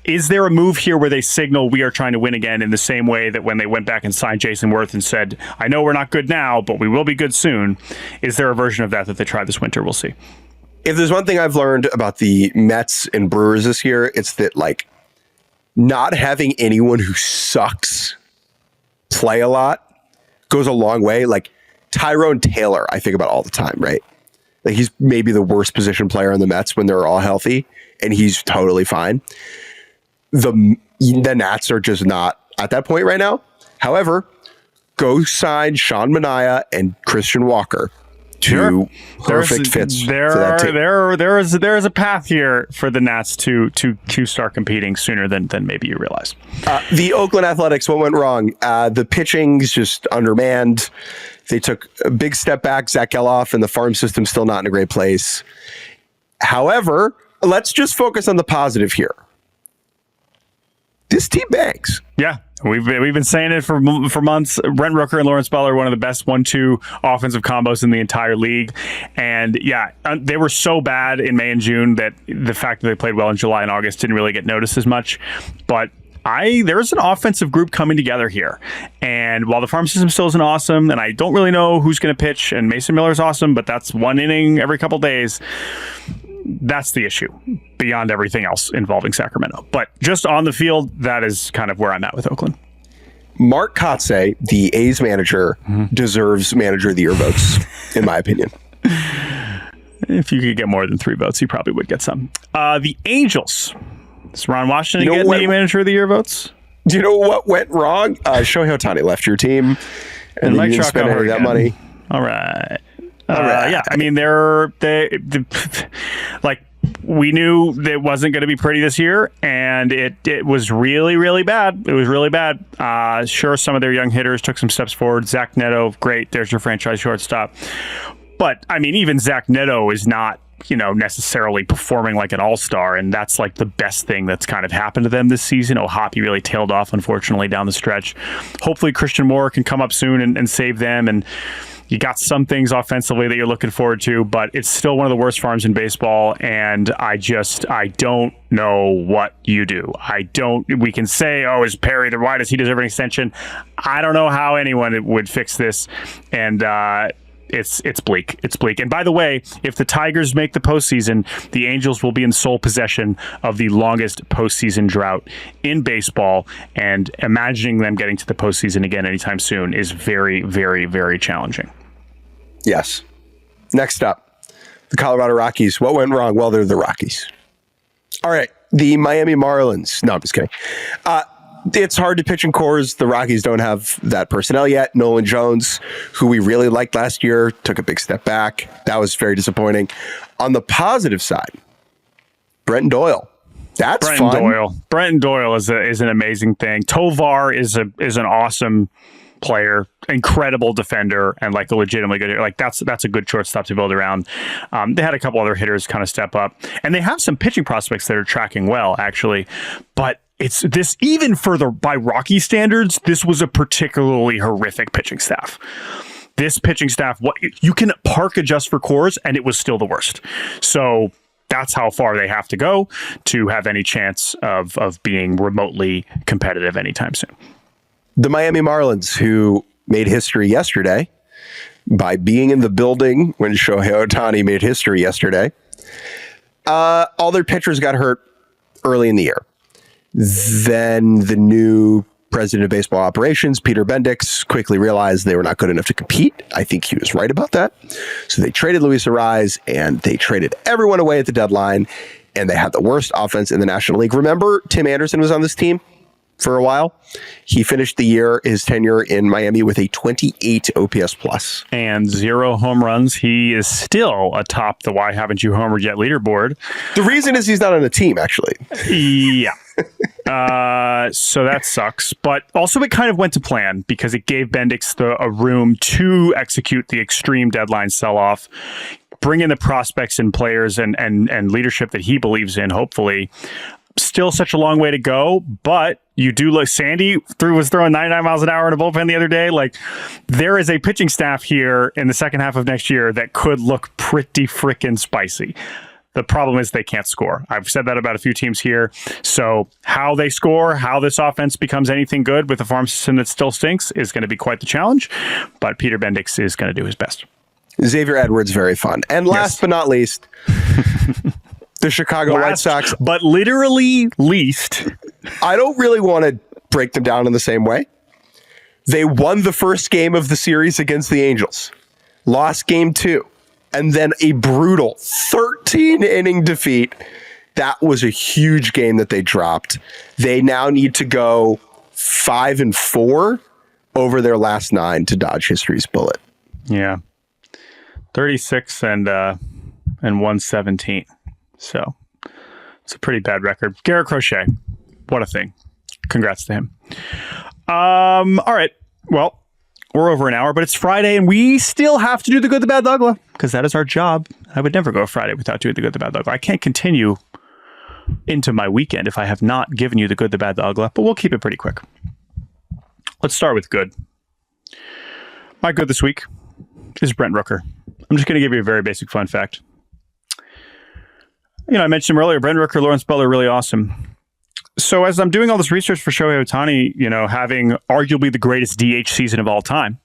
S2: Is there a move here where they signal we are trying to win again in the same way that when they went back and signed Jason Worth and said, I know we're not good now, but we will be good soon? Is there a version of that they try this winter? We'll see.
S1: If there's one thing I've learned about the Mets and Brewers this year, it's that not having anyone who sucks play a lot goes a long way. Tyrone Taylor, I think about all the time, right? He's maybe the worst position player on the Mets when they're all healthy, and he's totally fine. The Nats are just not at that point right now. However, go sign Sean Manaea and Christian Walker. Two perfect fits for that team.
S2: There is a path here for the Nats to start competing sooner than maybe you realize.
S1: The Oakland Athletics, what went wrong? The pitching's just undermanned. They took a big step back. Zach Geloff and the farm system still not in a great place. However, let's just focus on the positive here. This team bangs.
S2: Yeah. We've been saying it for months. Brent Rooker and Lawrence Butler, one of the best 1-2 offensive combos in the entire league. And yeah, they were so bad in May and June that the fact that they played well in July and August didn't really get noticed as much. But there's an offensive group coming together here. And while the farm system still isn't awesome, and I don't really know who's going to pitch, and Mason Miller's awesome, but that's one inning every couple days. That's the issue beyond everything else involving Sacramento. But just on the field, that is kind of where I'm at with Oakland.
S1: Mark Kotsay, the A's manager, deserves manager of the year votes, in my opinion.
S2: If you could get more than 3 votes, you probably would get some. The Angels. Is Ron Washington getting any manager of the year votes?
S1: Do you know what went wrong? Shohei Ohtani left your team, and Mike Trout spent any of that money.
S2: All right. Yeah, I mean, we knew that it wasn't going to be pretty this year, and it was really, really bad. It was really bad. Sure, some of their young hitters took some steps forward. Zach Neto, great. There's your franchise shortstop. But, I mean, even Zach Neto is not, necessarily performing like an all-star, and that's like the best thing that's kind of happened to them this season. Hoppy really tailed off, unfortunately, down the stretch. Hopefully Christian Moore can come up soon and save them, and you got some things offensively that you're looking forward to, but it's still one of the worst farms in baseball, and I don't know what you do. We can say, is Perry the why does he deserve an extension? I don't know how anyone would fix this, and it's bleak. It's bleak. And by the way, if the Tigers make the postseason, the Angels will be in sole possession of the longest postseason drought in baseball. And imagining them getting to the postseason again anytime soon is very, very, very challenging.
S1: Yes. Next up, the Colorado Rockies. What went wrong? Well, they're the Rockies. All right. The Miami Marlins. No, I'm just kidding. It's hard to pitch in cores. The Rockies don't have that personnel yet. Nolan Jones, who we really liked last year, took a big step back. That was very disappointing. On the positive side, Brenton Doyle. That's fun.
S2: Brenton Doyle is an amazing thing. Tovar is an awesome player, incredible defender, and like a legitimately good, like that's a good shortstop to build around. They had a couple other hitters kind of step up, and they have some pitching prospects that are tracking well, actually. But it's this, even further by Rocky standards, this was a particularly horrific pitching staff. This pitching staff, what you can park adjust for cores, and it was still the worst. So that's how far they have to go to have any chance of being remotely competitive anytime soon.
S1: The Miami Marlins, who made history yesterday by being in the building when Shohei Ohtani made history yesterday, all their pitchers got hurt early in the year. Then the new president of baseball operations, Peter Bendix, quickly realized they were not good enough to compete. I think he was right about that. So they traded Luis Arraez, and they traded everyone away at the deadline, and they had the worst offense in the National League. Remember, Tim Anderson was on this team for a while. He finished his tenure in Miami with a 28 OPS plus.
S2: And 0 home runs. He is still atop the Why Haven't You Homered Yet leaderboard.
S1: The reason is he's not on a team, actually.
S2: Yeah. So that sucks. But also it kind of went to plan because it gave Bendix a room to execute the extreme deadline sell-off, bring in the prospects and players and leadership that he believes in, hopefully. Still such a long way to go, but you do look. Sandy was throwing 99 miles an hour in a bullpen the other day. Like, there is a pitching staff here in the second half of next year that could look pretty freaking spicy. The problem is they can't score. I've said that about a few teams here. So how they score, how this offense becomes anything good with a farm system that still stinks is going to be quite the challenge. But Peter Bendix is going to do his best.
S1: Xavier Edwards, very fun. And last but not least, the Chicago White Sox.
S2: But literally least.
S1: I don't really want to break them down in the same way. They won the first game of the series against the Angels, lost game 2, and then a brutal 13-inning defeat. That was a huge game that they dropped. They now need to go 5-4 over their last 9 to dodge history's bullet.
S2: Yeah. 36 and 117. So it's a pretty bad record. Garrett Crochet, what a thing. Congrats to him. All right. Well, we're over an hour, but it's Friday and we still have to do the good, the bad, the ugly, because that is our job. I would never go Friday without doing the good, the bad, the ugly. I can't continue into my weekend if I have not given you the good, the bad, the ugly, but we'll keep it pretty quick. Let's start with good. My good this week is Brent Rooker. I'm just going to give you a very basic fun fact. I mentioned him earlier. Brent Rooker, Lawrence Butler, really awesome. So as I'm doing all this research for Shohei Ohtani, having arguably the greatest DH season of all time,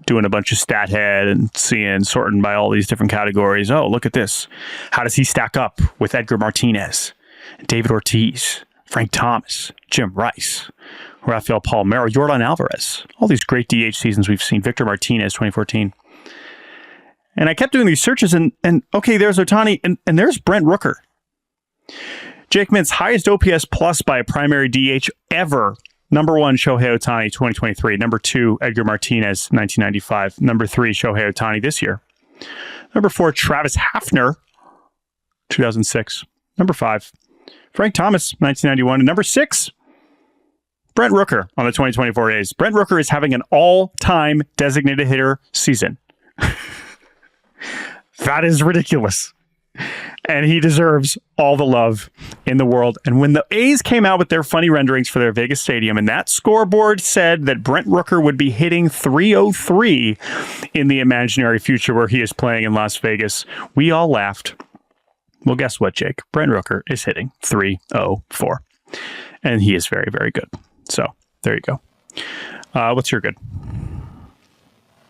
S2: doing a bunch of stat head and sorting by all these different categories. Oh, look at this. How does he stack up with Edgar Martinez, David Ortiz, Frank Thomas, Jim Rice, Rafael Palmeiro, Yordan Alvarez, all these great DH seasons we've seen, Victor Martinez, 2014. And I kept doing these searches and okay, there's Ohtani and there's Brent Rooker. Jake Mintz, highest OPS plus by a primary DH ever. Number 1, Shohei Ohtani, 2023. Number 2, Edgar Martinez, 1995. Number 3, Shohei Ohtani this year. Number 4, Travis Hafner, 2006. Number 5, Frank Thomas, 1991. And number 6, Brent Rooker on the 2024 A's. Brent Rooker is having an all-time designated hitter season. That is ridiculous. And he deserves all the love in the world. And when the A's came out with their funny renderings for their Vegas stadium, and that scoreboard said that Brent Rooker would be hitting 303 in the imaginary future where he is playing in Las Vegas, we all laughed. Well, guess what, Jake? Brent Rooker is hitting 304. And he is very, very good. So there you go. What's your good?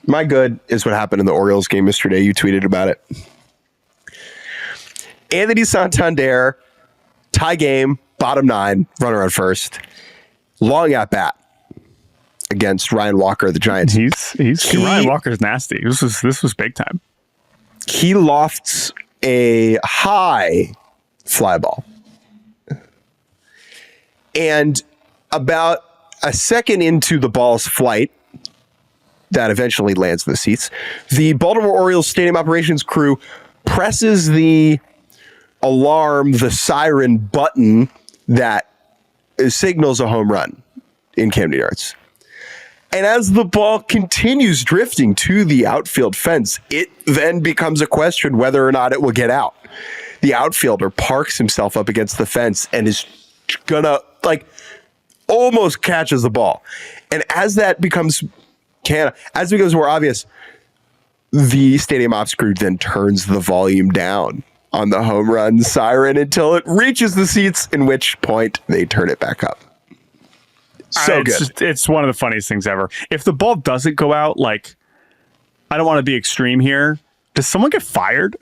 S1: My good is what happened in the Orioles game yesterday. You tweeted about it. Anthony Santander, tie game, bottom 9, runner on first, long at bat against Ryan Walker of the Giants.
S2: Ryan Walker's nasty. This was big time.
S1: He lofts a high fly ball, and about a second into the ball's flight, that eventually lands in the seats, the Baltimore Orioles stadium operations crew presses the alarm, the siren button that signals a home run in Camden Yards. And as the ball continues drifting to the outfield fence, it then becomes a question whether or not it will get out. The outfielder parks himself up against the fence and is gonna almost catches the ball. And as that becomes more obvious, the stadium ops crew then turns the volume down on the home run siren until it reaches the seats, in which point they turn it back up. So good.
S2: It's one of the funniest things ever. If the ball doesn't go out, I don't want to be extreme here. Does someone get fired?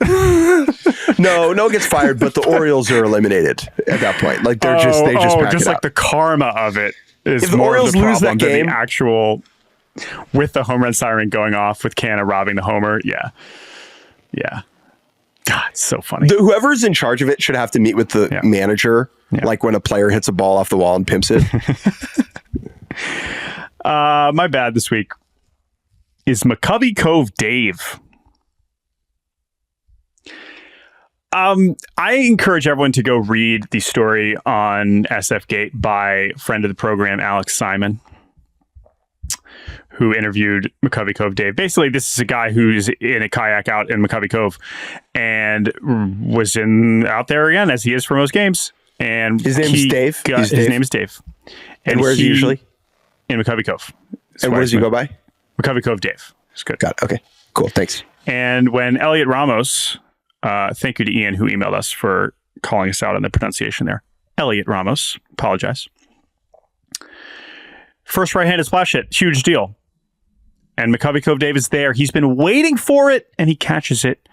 S1: No one gets fired, but the Orioles are eliminated at that point. They just pack it up.
S2: The karma of it is
S1: if the
S2: more
S1: Orioles
S2: of the
S1: lose that
S2: problem than
S1: game,
S2: the actual with the home run siren going off with Canna robbing the homer. Yeah. God, it's so funny.
S1: Whoever's in charge of it should have to meet with the manager, like when a player hits a ball off the wall and pimps it.
S2: My bad this week is McCovey Cove Dave. I encourage everyone to go read the story on SFGate by friend of the program, Alex Simon, who interviewed McCovey Cove Dave. Basically, this is a guy who's in a kayak out in McCovey Cove and was out there again, as he is for most games. And
S1: his name is Dave?
S2: His name is Dave.
S1: And where is he usually?
S2: In McCovey Cove.
S1: And where does he go by?
S2: McCovey Cove Dave. It's good.
S1: Got it. Okay, cool. Thanks.
S2: And when Elliot Ramos, thank you to Ian, who emailed us for calling us out on the pronunciation there. Elliot Ramos, apologize. First right-handed splash hit, huge deal. And McCovey Cove Dave is there. He's been waiting for it, and he catches it.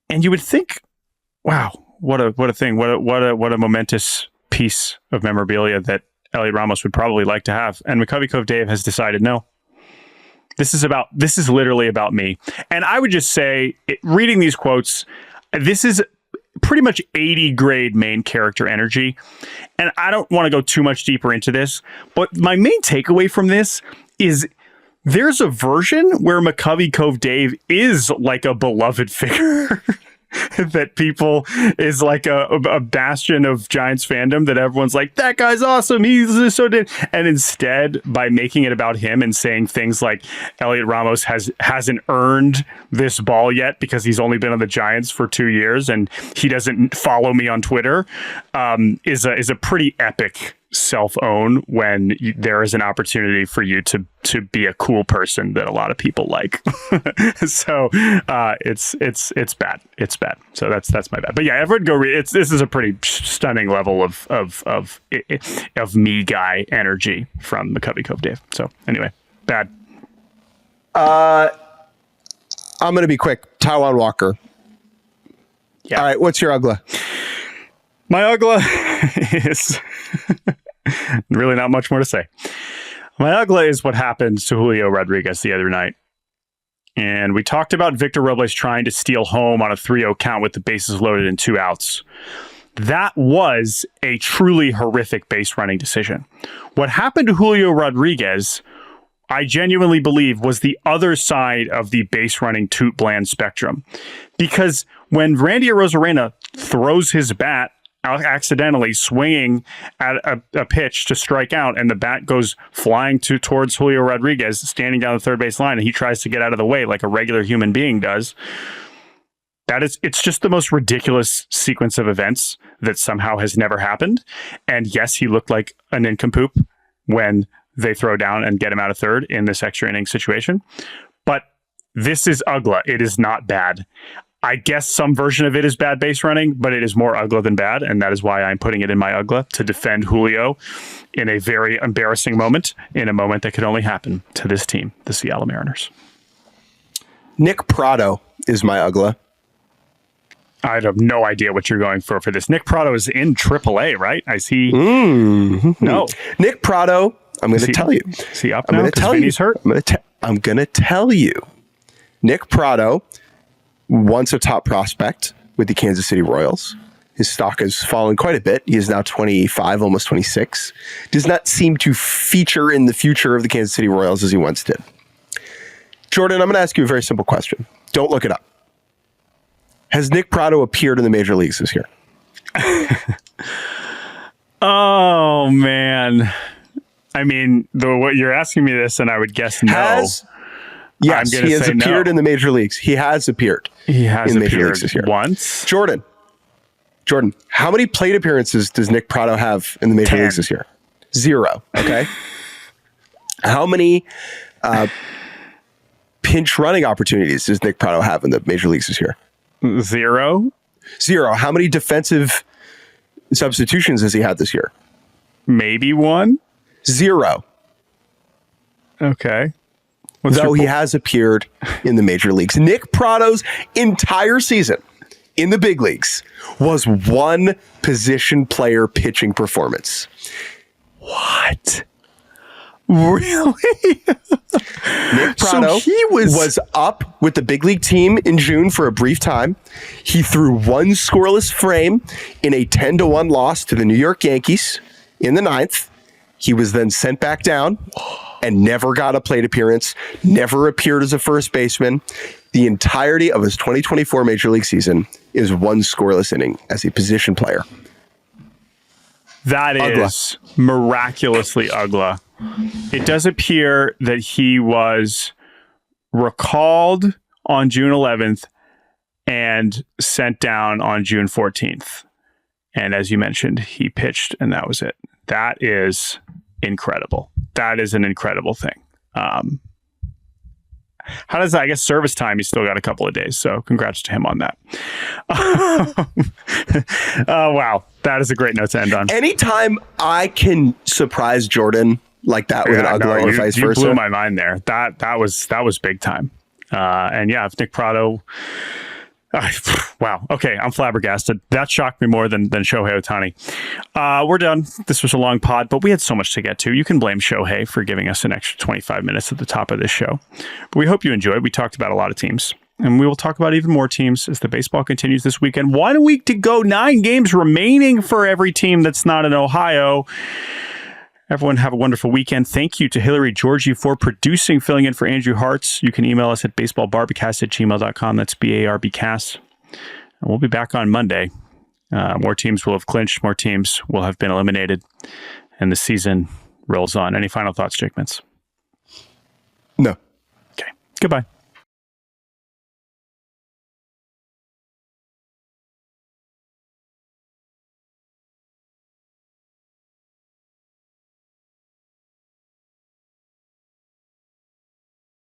S2: And you would think, wow, what a thing. What a momentous piece of memorabilia that Elliot Ramos would probably like to have. And McCovey Cove Dave has decided, no, this is literally about me. And I would just say, reading these quotes, this is pretty much 80 grade main character energy. And I don't want to go too much deeper into this, but my main takeaway from this is there's a version where McCovey Cove Dave is like a beloved figure that people is like a bastion of Giants fandom that everyone's like, that guy's awesome. He's so dead. And instead, by making it about him and saying things like Elliot Ramos hasn't earned this ball yet because he's only been on the Giants for 2 years and he doesn't follow me on Twitter, is a pretty epic self-own when there is an opportunity for you to be a cool person that a lot of people like. So it's bad. It's bad. So that's my bad. But yeah, everyone go read. This is a pretty stunning level of me guy energy from McCovey Cove Dave. So anyway, bad.
S1: I'm going to be quick. Taijuan Walker. Yeah. All right. What's your UGLA?
S2: My UGLA is really not much more to say. My UGLA is what happened to Julio Rodriguez the other night. And we talked about Victor Robles trying to steal home on a 3-0 count with the bases loaded and 2 outs. That was a truly horrific base running decision. What happened to Julio Rodriguez, I genuinely believe, was the other side of the base running Toot Bland spectrum. Because when Randy Arozarena throws his bat accidentally swinging at a pitch to strike out, and the bat goes flying towards Julio Rodriguez standing down the third base line, and he tries to get out of the way like a regular human being does. It's just the most ridiculous sequence of events that somehow has never happened. And yes, he looked like a nincompoop when they throw down and get him out of third in this extra inning situation. But this is UGLA. It is not bad. I guess some version of it is bad base running, but it is more UGLA than bad, and that is why I'm putting it in my UGLA, to defend Julio in a very embarrassing moment, in a moment that could only happen to this team, the Seattle Mariners.
S1: Nick Pratto is my UGLA.
S2: I have no idea what you're going for this. Nick Pratto is in AAA, right? I see. No.
S1: Nick Pratto, I'm going to tell you.
S2: Is he up now because Vinny's hurt?
S1: I'm going to tell you. Nick Pratto, once a top prospect with the Kansas City Royals. His stock has fallen quite a bit. He is now 25, almost 26. Does not seem to feature in the future of the Kansas City Royals as he once did. Jordan, I'm going to ask you a very simple question. Don't look it up. Has Nick Pratto appeared in the major leagues this year?
S2: Oh, man. I mean, what you're asking me this, and I would guess no.
S1: Yes, he has appeared in the major leagues. He has appeared.
S2: He has
S1: in the
S2: appeared
S1: major leagues this year.
S2: Once.
S1: Jordan, how many plate appearances does Nick Pratto have in the major leagues this year? 0. Okay. How many pinch running opportunities does Nick Pratto have in the major leagues this year?
S2: 0.
S1: How many defensive substitutions has he had this year?
S2: Maybe 1.
S1: 0.
S2: Okay.
S1: Though he has appeared in the major leagues. Nick Pratto's entire season in the big leagues was one position player pitching performance. What?
S2: Really?
S1: Nick Pratto was up with the big league team in June for a brief time. He threw one scoreless frame in a 10-1 loss to the New York Yankees in the 9th. He was then sent back down and never got a plate appearance, never appeared as a first baseman. The entirety of his 2024 Major League season is one scoreless inning as a position player.
S2: That is miraculously UGLA. It does appear that he was recalled on June 11th and sent down on June 14th. And as you mentioned, he pitched and that was it. That is incredible. That is an incredible thing. How does that? I guess service time, he's still got a couple of days. So congrats to him on that. Oh, wow. That is a great note to end on.
S1: Anytime I can surprise Jordan like that with an UGLA or vice versa.
S2: You blew my mind there. That was big time. And yeah, if Nick Pratto... wow. Okay, I'm flabbergasted. That shocked me more than Shohei Ohtani. We're done. This was a long pod, but we had so much to get to. You can blame Shohei for giving us an extra 25 minutes at the top of this show. But we hope you enjoyed. We talked about a lot of teams, and we will talk about even more teams as the baseball continues this weekend. 1 week to go, 9 games remaining for every team that's not in Ohio. Everyone have a wonderful weekend. Thank you to Hillary Georgie for producing, filling in for Andrew Hartz. You can email us at baseballbarbacast@gmail.com. That's BARBcast. And we'll be back on Monday. More teams will have clinched. More teams will have been eliminated. And the season rolls on. Any final thoughts, Jake Mintz?
S1: No.
S2: Okay. Goodbye.